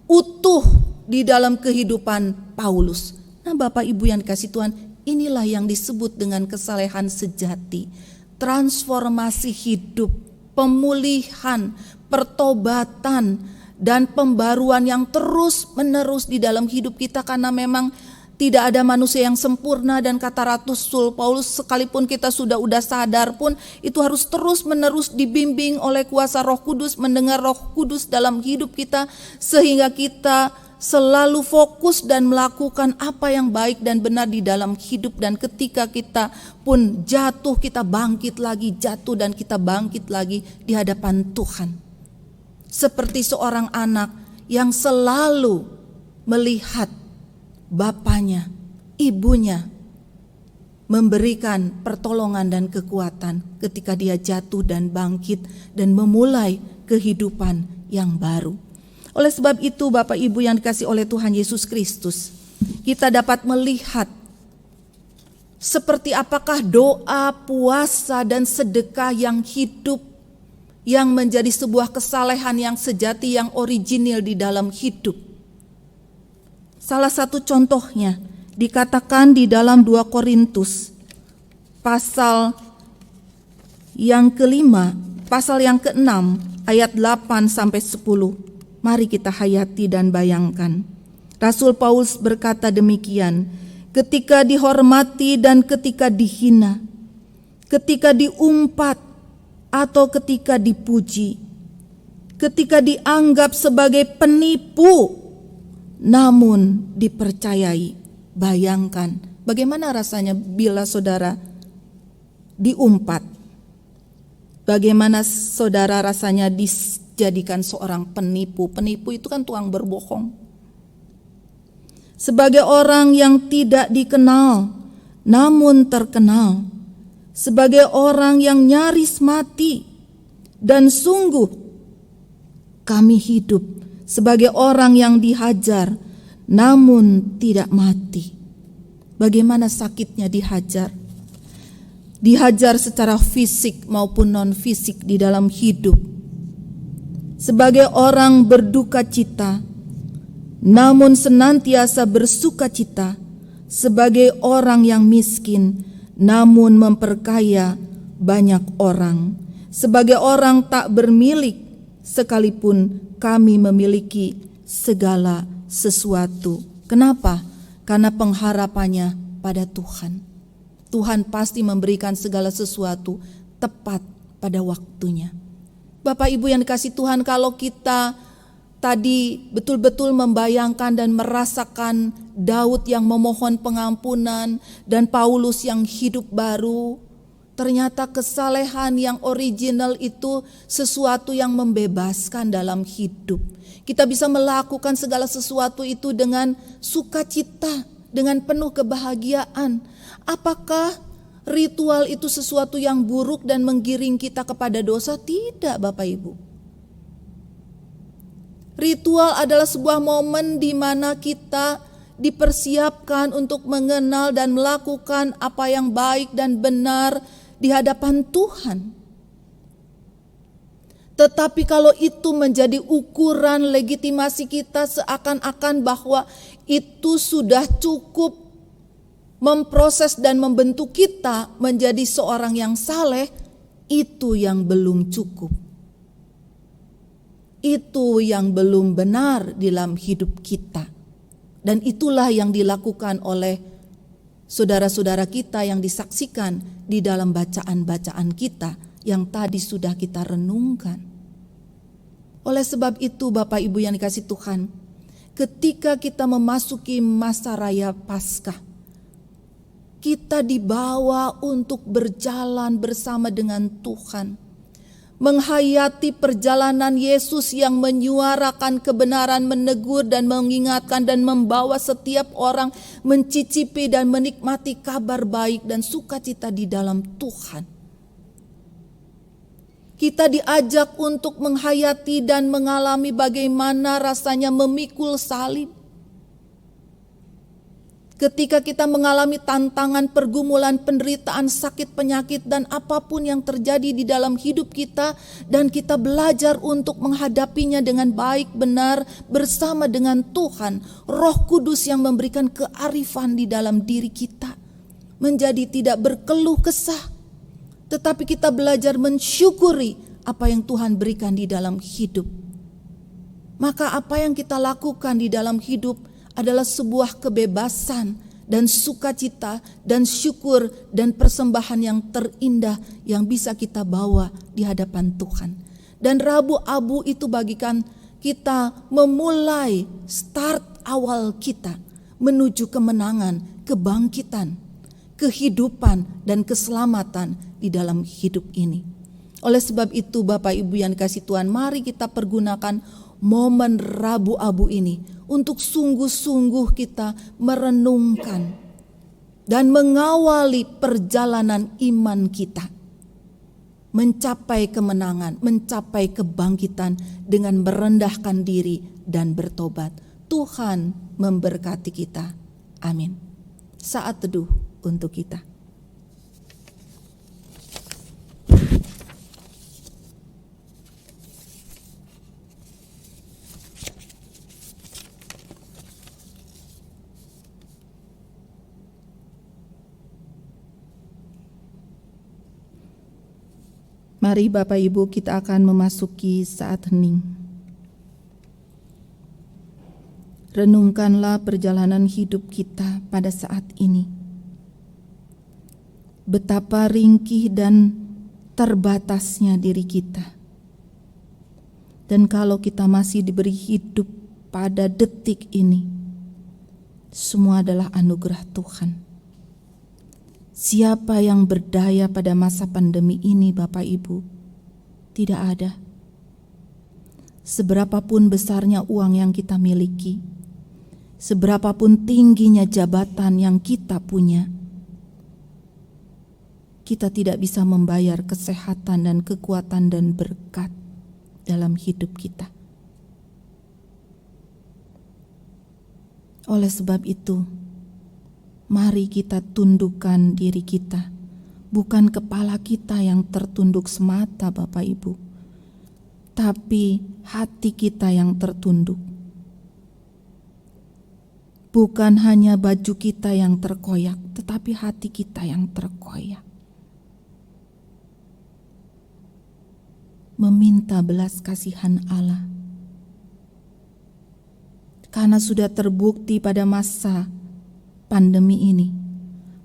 utuh di dalam kehidupan Paulus. Nah, Bapak Ibu yang dikasihi Tuhan, inilah yang disebut dengan kesalehan sejati. Transformasi hidup, pemulihan, pertobatan, dan pembaruan yang terus menerus di dalam hidup kita, karena memang Tidak ada manusia yang sempurna, dan kata Rasul Paulus, sekalipun kita sudah sadar pun itu harus terus menerus dibimbing oleh kuasa Roh Kudus, mendengar Roh Kudus dalam hidup kita, sehingga kita selalu fokus dan melakukan apa yang baik dan benar di dalam hidup. Dan ketika kita pun jatuh, kita bangkit lagi, jatuh dan kita bangkit lagi di hadapan Tuhan. Seperti seorang anak yang selalu melihat bapaknya, ibunya memberikan pertolongan dan kekuatan ketika dia jatuh dan bangkit dan memulai kehidupan yang baru. Oleh sebab itu, Bapak Ibu yang dikasihi oleh Tuhan Yesus Kristus, kita dapat melihat seperti apakah doa, puasa, dan sedekah yang hidup, yang menjadi sebuah kesalehan yang sejati, yang original di dalam hidup. Salah satu contohnya dikatakan di dalam 2 Korintus pasal yang ke-5, pasal yang ke-6 ayat 8 sampai 10. Mari kita hayati dan bayangkan. Rasul Paulus berkata demikian, ketika dihormati dan ketika dihina, ketika diumpat atau ketika dipuji, ketika dianggap sebagai penipu namun dipercayai. Bayangkan bagaimana rasanya bila saudara diumpat. Bagaimana saudara rasanya dijadikan seorang penipu. Penipu itu kan tukang berbohong. Sebagai orang yang tidak dikenal namun terkenal. Sebagai orang yang nyaris mati. Dan sungguh kami hidup sebagai orang yang dihajar namun tidak mati. Bagaimana sakitnya dihajar? Dihajar secara fisik maupun non fisik di dalam hidup. Sebagai orang berduka cita namun senantiasa bersuka cita. Sebagai orang yang miskin namun memperkaya banyak orang. Sebagai orang tak bermilik sekalipun kami memiliki segala sesuatu. Kenapa? Karena pengharapannya pada Tuhan. Tuhan pasti memberikan segala sesuatu tepat pada waktunya. Bapak Ibu yang dikasihi Tuhan, kalau kita tadi betul-betul membayangkan dan merasakan Daud yang memohon pengampunan dan Paulus yang hidup baru, ternyata kesalehan yang original itu sesuatu yang membebaskan dalam hidup. Kita bisa melakukan segala sesuatu itu dengan sukacita, dengan penuh kebahagiaan. Apakah ritual itu sesuatu yang buruk dan menggiring kita kepada dosa? Tidak, Bapak Ibu. Ritual adalah sebuah momen di mana kita dipersiapkan untuk mengenal dan melakukan apa yang baik dan benar di hadapan Tuhan. Tetapi kalau itu menjadi ukuran legitimasi kita, seakan-akan bahwa itu sudah cukup memproses dan membentuk kita menjadi seorang yang saleh, itu yang belum cukup. Itu yang belum benar dalam hidup kita. Dan itulah yang dilakukan oleh saudara-saudara kita yang disaksikan di dalam bacaan-bacaan kita yang tadi sudah kita renungkan. Oleh sebab itu, Bapak Ibu yang dikasihi Tuhan, ketika kita memasuki masa raya Paskah, kita dibawa untuk berjalan bersama dengan Tuhan, menghayati perjalanan Yesus yang menyuarakan kebenaran, menegur dan mengingatkan dan membawa setiap orang mencicipi dan menikmati kabar baik dan sukacita di dalam Tuhan. Kita diajak untuk menghayati dan mengalami bagaimana rasanya memikul salib. Ketika kita mengalami tantangan, pergumulan, penderitaan, sakit, penyakit, dan apapun yang terjadi di dalam hidup kita, dan kita belajar untuk menghadapinya dengan baik, benar, bersama dengan Tuhan, Roh Kudus yang memberikan kearifan di dalam diri kita, menjadi tidak berkeluh kesah, tetapi kita belajar mensyukuri apa yang Tuhan berikan di dalam hidup. Maka apa yang kita lakukan di dalam hidup adalah sebuah kebebasan dan sukacita dan syukur dan persembahan yang terindah yang bisa kita bawa di hadapan Tuhan. Dan Rabu Abu itu bagikan kita memulai start awal kita menuju kemenangan, kebangkitan, kehidupan dan keselamatan di dalam hidup ini. Oleh sebab itu Bapak Ibu yang dikasihi Tuhan, mari kita pergunakan momen Rabu Abu ini untuk sungguh-sungguh kita merenungkan dan mengawali perjalanan iman kita mencapai kemenangan, mencapai kebangkitan dengan merendahkan diri dan bertobat. Tuhan memberkati kita. Amin. Saat teduh untuk kita. Mari Bapak Ibu, kita akan memasuki saat hening. Renungkanlah perjalanan hidup kita pada saat ini. Betapa ringkih dan terbatasnya diri kita. Dan kalau kita masih diberi hidup pada detik ini, semua adalah anugerah Tuhan. Siapa yang berdaya pada masa pandemi ini, Bapak Ibu? Tidak ada. Seberapapun besarnya uang yang kita miliki, seberapapun tingginya jabatan yang kita punya, kita tidak bisa membayar kesehatan dan kekuatan dan berkat dalam hidup kita. Oleh sebab itu, mari kita tundukkan diri kita, bukan kepala kita yang tertunduk semata Bapak Ibu, tapi hati kita yang tertunduk. Bukan hanya baju kita yang terkoyak, tetapi hati kita yang terkoyak. Meminta belas kasihan Allah. Karena sudah terbukti pada masa pandemi ini,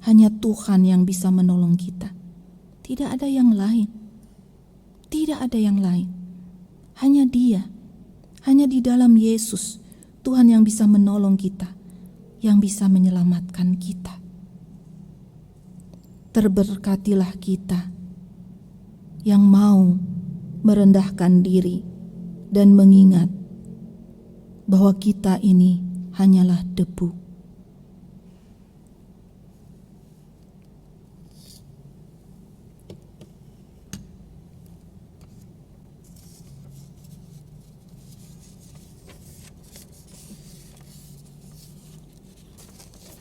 hanya Tuhan yang bisa menolong kita. Tidak ada yang lain. Tidak ada yang lain. Hanya Dia. Hanya di dalam Yesus, Tuhan yang bisa menolong kita, yang bisa menyelamatkan kita. Terberkatilah kita yang mau merendahkan diri dan mengingat bahwa kita ini hanyalah debu.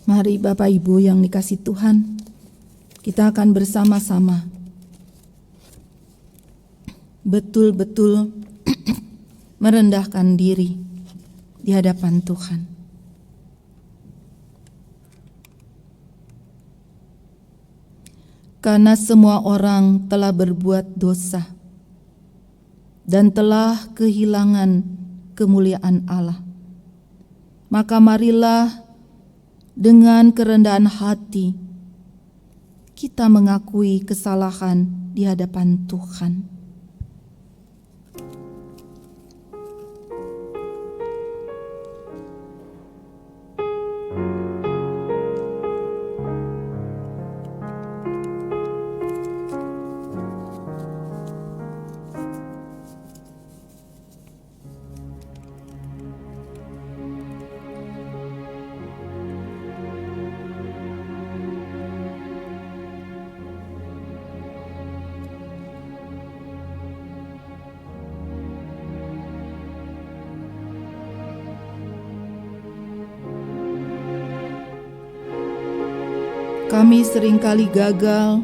Mari Bapak Ibu yang dikasihi Tuhan, kita akan bersama-sama betul-betul merendahkan diri di hadapan Tuhan. Karena semua orang telah berbuat dosa dan telah kehilangan kemuliaan Allah, maka marilah dengan kerendahan hati kita mengakui kesalahan di hadapan Tuhan. Kami seringkali gagal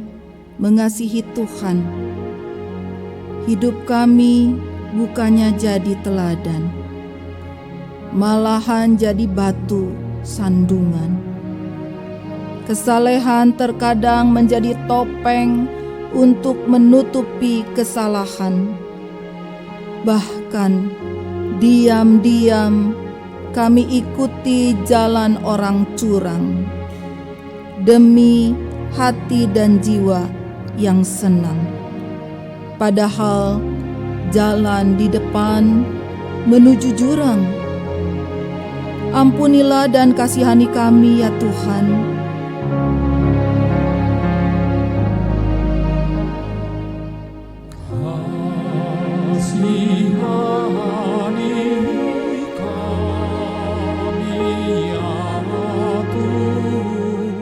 mengasihi Tuhan. Hidup kami bukannya jadi teladan, malahan jadi batu sandungan. Kesalehan terkadang menjadi topeng untuk menutupi kesalahan. Bahkan diam-diam kami ikuti jalan orang curang. demi hati dan jiwa yang senang. Padahal jalan di depan menuju jurang. Ampunilah dan kasihani kami ya Tuhan. Kasihani kami ya Tuhan.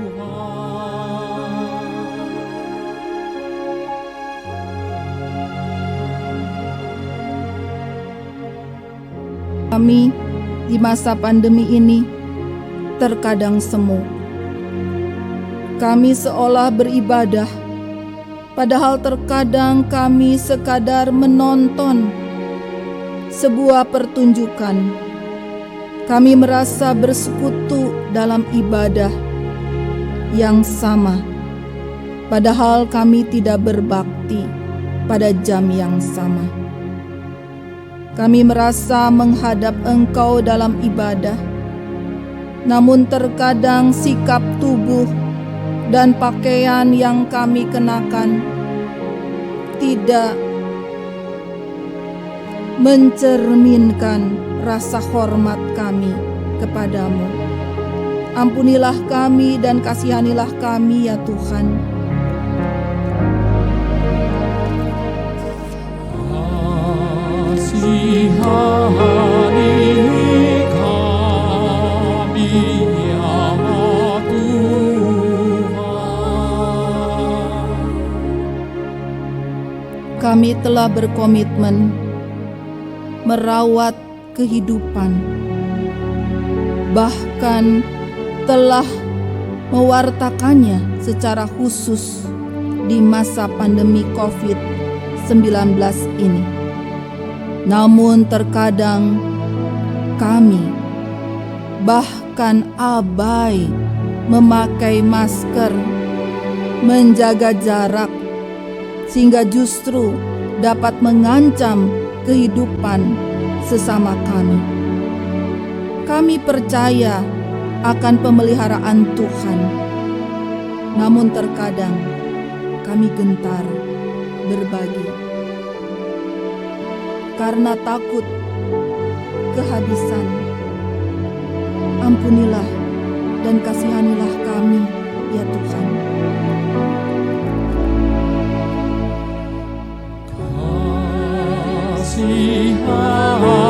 Kami di masa pandemi ini terkadang semu. Kami seolah beribadah, padahal terkadang kami sekadar menonton sebuah pertunjukan. Kami merasa bersekutu dalam ibadah yang sama, padahal kami tidak berbakti pada jam yang sama. Kami merasa menghadap Engkau dalam ibadah, namun terkadang sikap tubuh dan pakaian yang kami kenakan tidak mencerminkan rasa hormat kami kepadamu. Ampunilah kami dan kasihanilah kami ya Tuhan. Kasihani kami ya Tuhan. Kami telah berkomitmen merawat kehidupan, bahkan telah mewartakannya secara khusus di masa pandemi COVID-19 ini. Namun terkadang kami bahkan abai memakai masker, menjaga jarak, sehingga justru dapat mengancam kehidupan sesama kami. Kami percaya akan pemeliharaan Tuhan, namun terkadang kami gentar berbagi karena takut kehabisan. Ampunilah dan kasihanilah kami ya Tuhan. Kasihani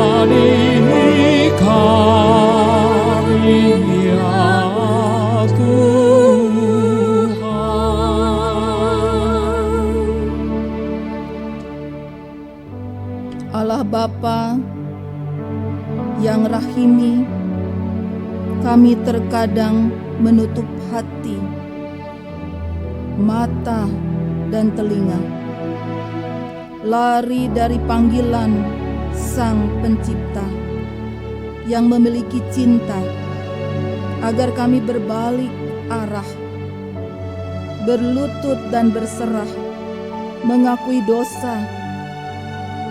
kami ya Tuhan. Allah Bapa yang rahimi, kami terkadang menutup hati, mata, dan telinga, lari dari panggilan Sang Pencipta yang memiliki cinta, agar kami berbalik arah, berlutut dan berserah, mengakui dosa,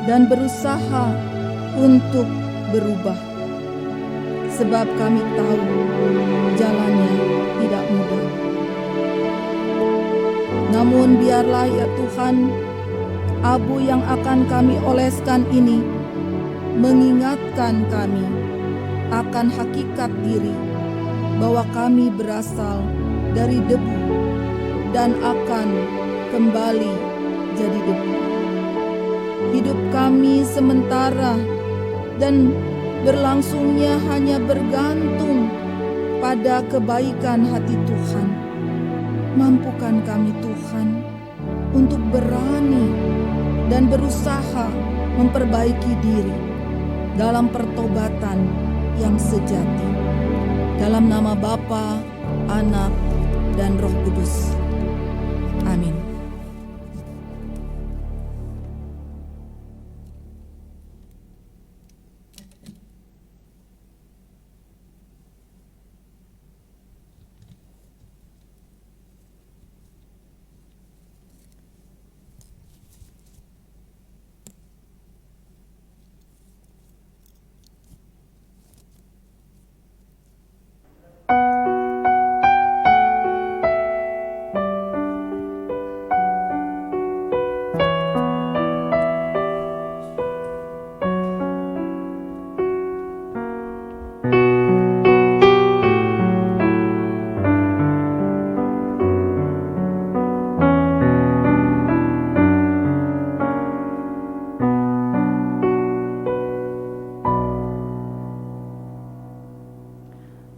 dan berusaha untuk berubah. Sebab kami tahu jalannya tidak mudah. Namun biarlah ya Tuhan, abu yang akan kami oleskan ini mengingatkan kami akan hakikat diri, bahwa kami berasal dari debu dan akan kembali jadi debu. Hidup kami sementara dan berlangsungnya hanya bergantung pada kebaikan hati Tuhan. Mampukan kami Tuhan untuk berani dan berusaha memperbaiki diri dalam pertobatan yang sejati. Dalam nama Bapa, Anak, dan Roh Kudus. Amin.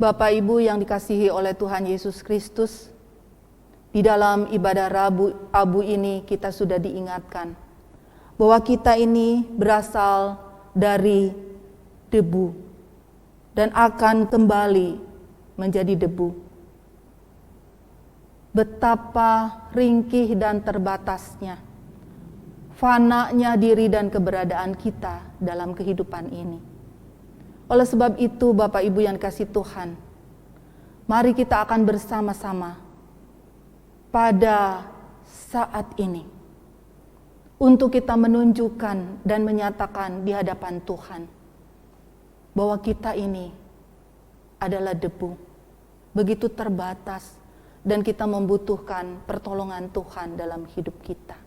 Bapak Ibu yang dikasihi oleh Tuhan Yesus Kristus, di dalam ibadah Rabu Abu ini kita sudah diingatkan bahwa kita ini berasal dari debu dan akan kembali menjadi debu. Betapa ringkih dan terbatasnya, fananya diri dan keberadaan kita dalam kehidupan ini. Oleh sebab itu, Bapak Ibu yang kasih Tuhan, mari kita akan bersama-sama pada saat ini untuk kita menunjukkan dan menyatakan di hadapan Tuhan bahwa kita ini adalah debu, begitu terbatas, dan kita membutuhkan pertolongan Tuhan dalam hidup kita.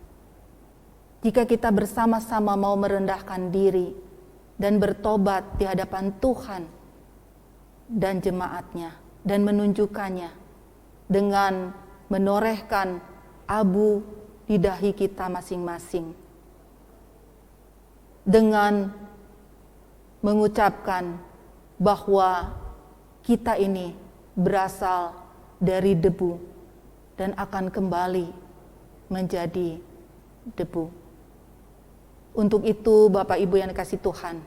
Jika kita bersama-sama mau merendahkan diri dan bertobat di hadapan Tuhan dan jemaatnya, dan menunjukkannya dengan menorehkan abu di dahi kita masing-masing, dengan mengucapkan bahwa kita ini berasal dari debu dan akan kembali menjadi debu. Untuk itu, Bapak Ibu yang dikasihi Tuhan,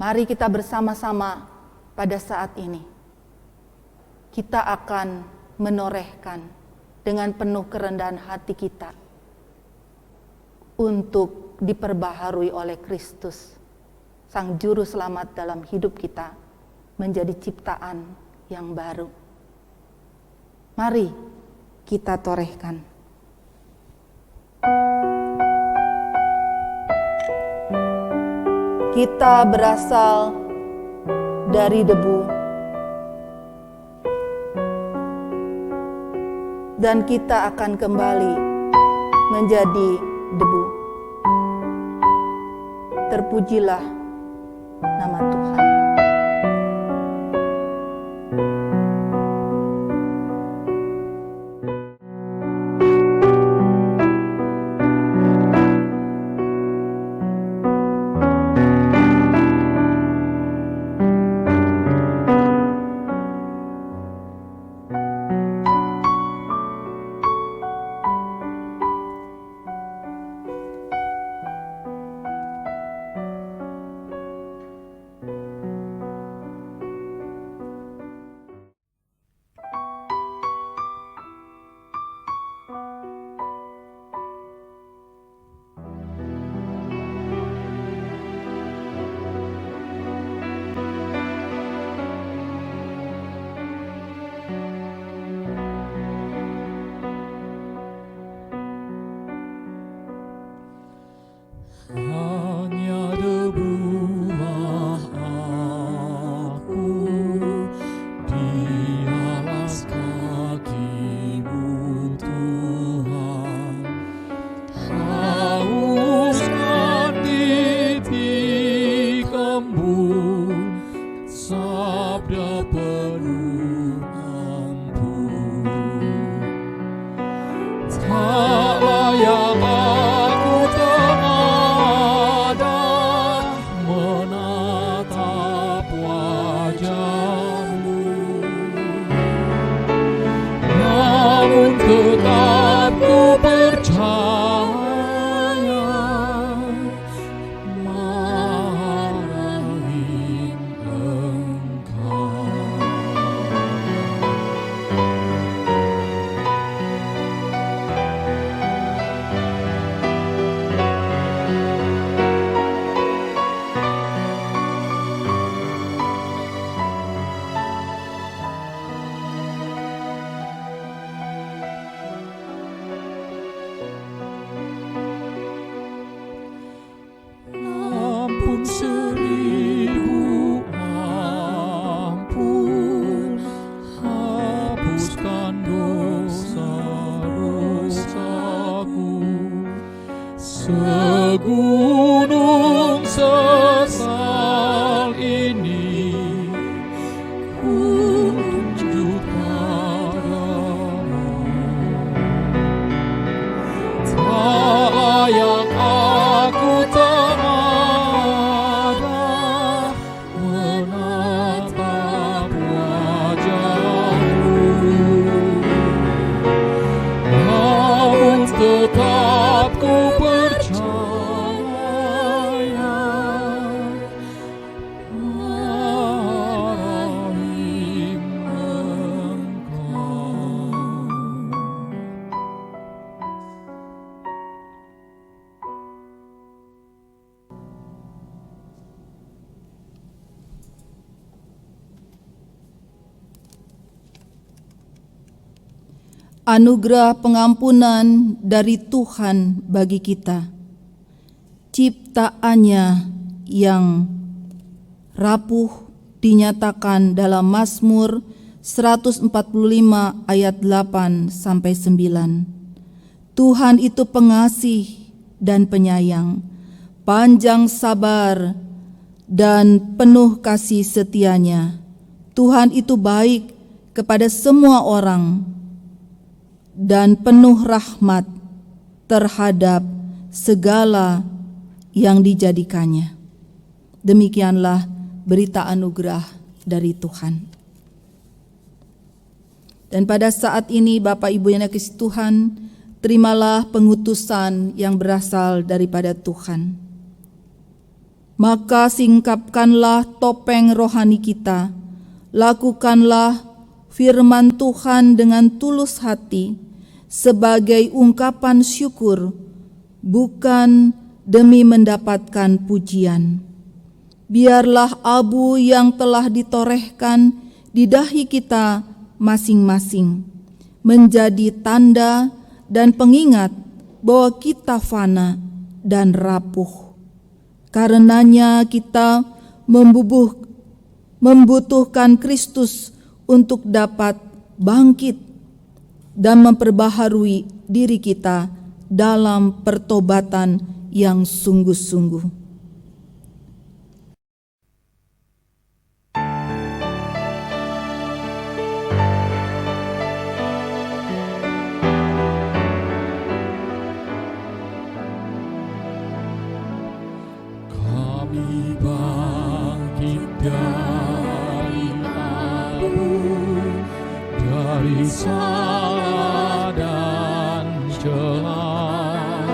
mari kita bersama-sama pada saat ini. Kita akan menorehkan dengan penuh kerendahan hati kita untuk diperbaharui oleh Kristus, Sang Juru Selamat dalam hidup kita, menjadi ciptaan yang baru. Mari kita torehkan. Kita berasal dari debu dan kita akan kembali menjadi debu. Terpujilah nama Tuhan. Hanya debulah aku di alas kaki-Mu Tuhan. Hauskan titik embun, sabda penuh ampun. Tak layak aku teladan menatap wajah-Mu, namun tetap ku percaya marahin Engkau. Ampun seribu ampun, hapuskan dosa-dosaku. Segunung sesal ini ku tunjuk padamu. Tak layak aku teladan menatap anugerah pengampunan dari Tuhan bagi kita, ciptaannya yang rapuh dinyatakan dalam Mazmur 145 ayat 8 sampai 9. Tuhan itu pengasih dan penyayang, panjang sabar dan penuh kasih setianya. Tuhan itu baik kepada semua orang dan penuh rahmat terhadap segala yang dijadikannya. Demikianlah berita anugerah dari Tuhan. Dan pada saat ini Bapak Ibu yang dikasihi Tuhan, terimalah pengutusan yang berasal daripada Tuhan. Maka singkapkanlah topeng rohani kita, lakukanlah firman Tuhan dengan tulus hati sebagai ungkapan syukur, bukan demi mendapatkan pujian. Biarlah abu yang telah ditorehkan di dahi kita masing-masing menjadi tanda dan pengingat bahwa kita fana dan rapuh. Karenanya kita membutuhkan Kristus untuk dapat bangkit dan memperbaharui diri kita dalam pertobatan yang sungguh-sungguh. Kami bangkit dari abu, dari salah dan celah,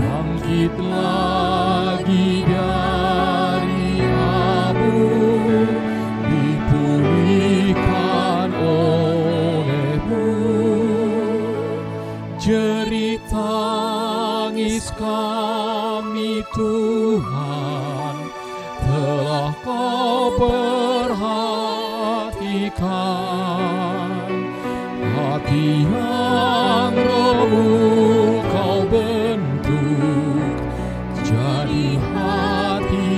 bangkit lagi dari abu, dipulihkan oleh-Mu. Jerit tangis kami Tuhan, telah Kau perhatikan. Hati yang remuk Kau bentuk jadi hati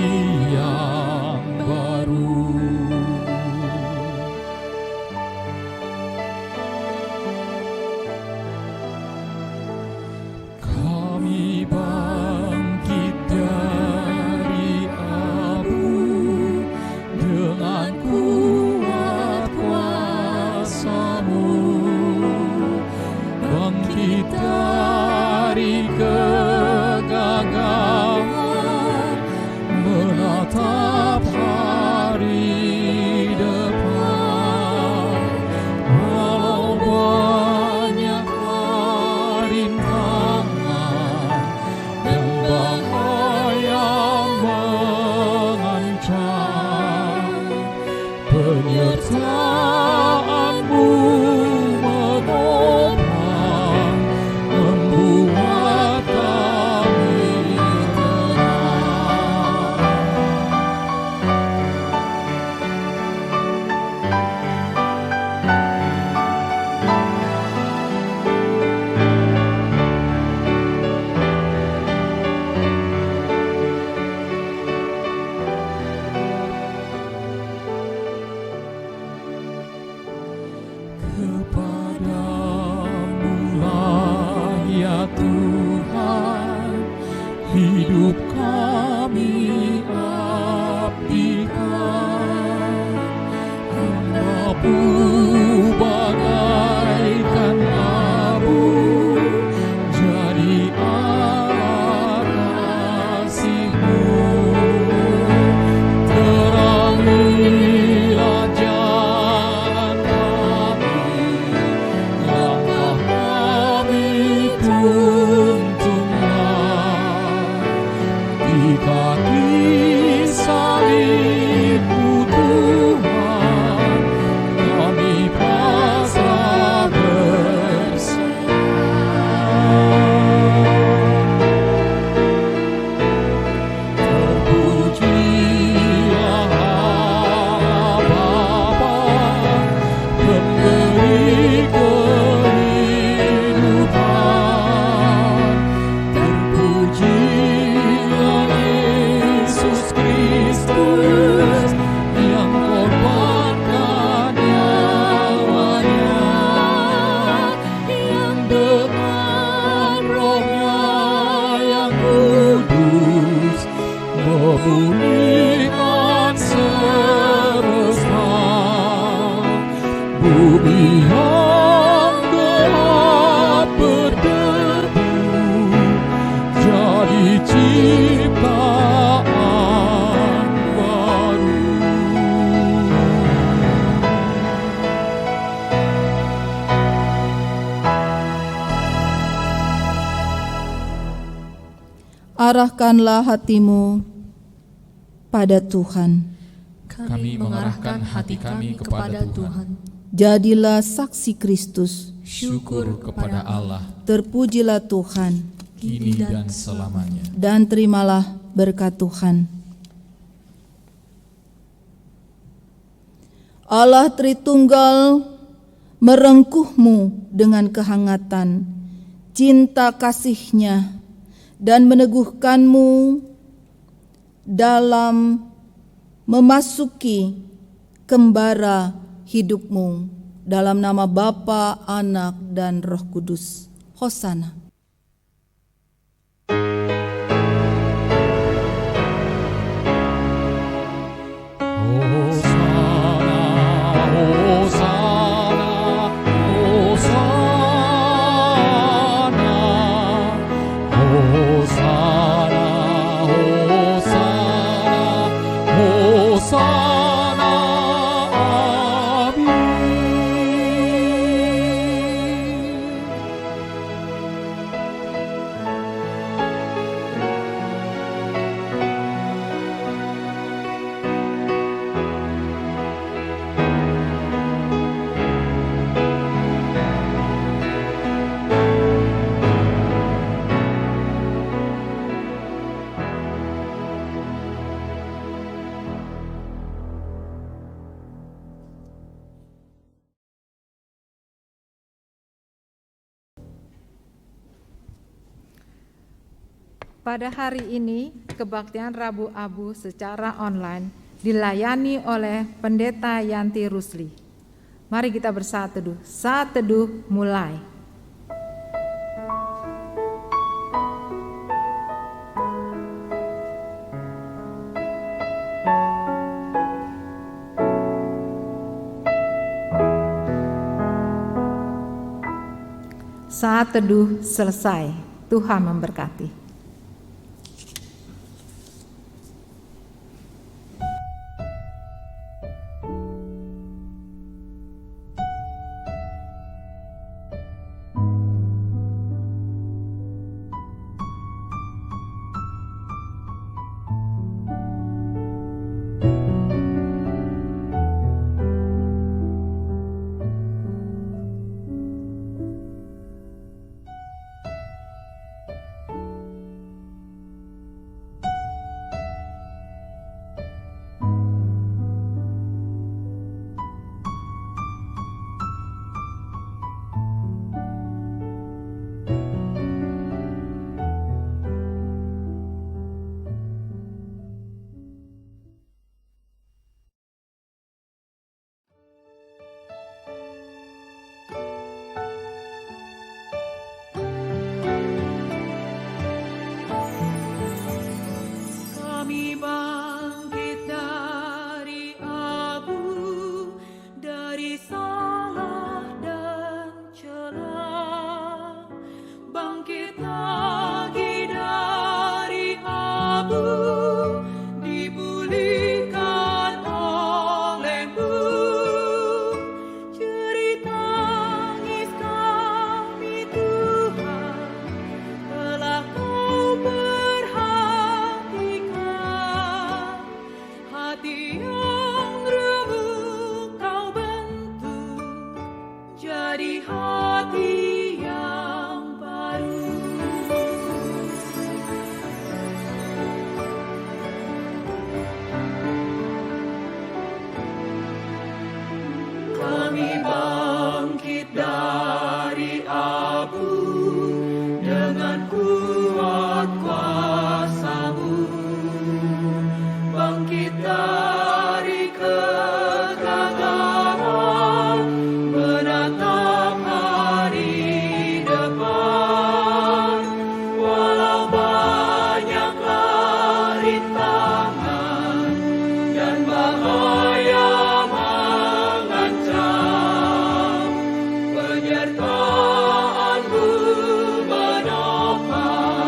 yang baru. Kami bangkit dari abu dengan kuat kuasa-Mu, bangkit dari kegagalan, menatap hari depan. Walau banyaklah rintangan dan bahaya mengancam, penyertaan-Mu menopang, membuat kami tenang. Kepadamu-lah ya Tuhan, hidup kami abdikan. Hamba-Mu bagaikan abu, jadi alat kasih-Mu. Terangilah jalan kami, langkah kami tuntunlah. Arahkanlah hatimu pada Tuhan. Kami mengarahkan hati kami kepada Tuhan. Jadilah saksi Kristus. Syukur kepada Allah, Terpujilah Tuhan, kini dan selamanya. dan terimalah berkat Tuhan. Allah Tritunggal merengkuhmu dengan kehangatan cinta kasih-Nya dan meneguhkanmu dalam memasuki kembara hidupmu, dalam nama Bapa, Anak, dan Roh Kudus. Hosana. Pada hari ini, kebaktian Rabu Abu secara online dilayani oleh Pendeta Yanti Rusli. Mari kita bersatu teduh. Saat teduh mulai. Saat teduh selesai. Tuhan memberkati. Penyertaan-Mu menopang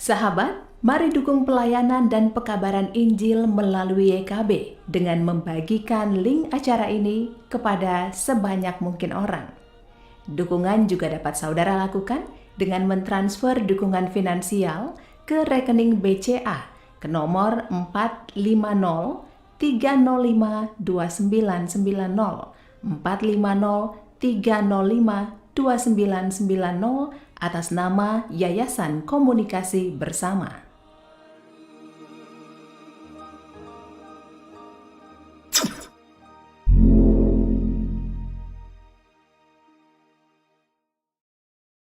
Sahabat, mari dukung pelayanan dan pekabaran Injil melalui YKB dengan membagikan link acara ini kepada sebanyak mungkin orang. Dukungan juga dapat saudara lakukan dengan mentransfer dukungan finansial ke rekening BCA ke nomor 450-305-2990, 450-305-2990 atas nama Yayasan Komunikasi Bersama.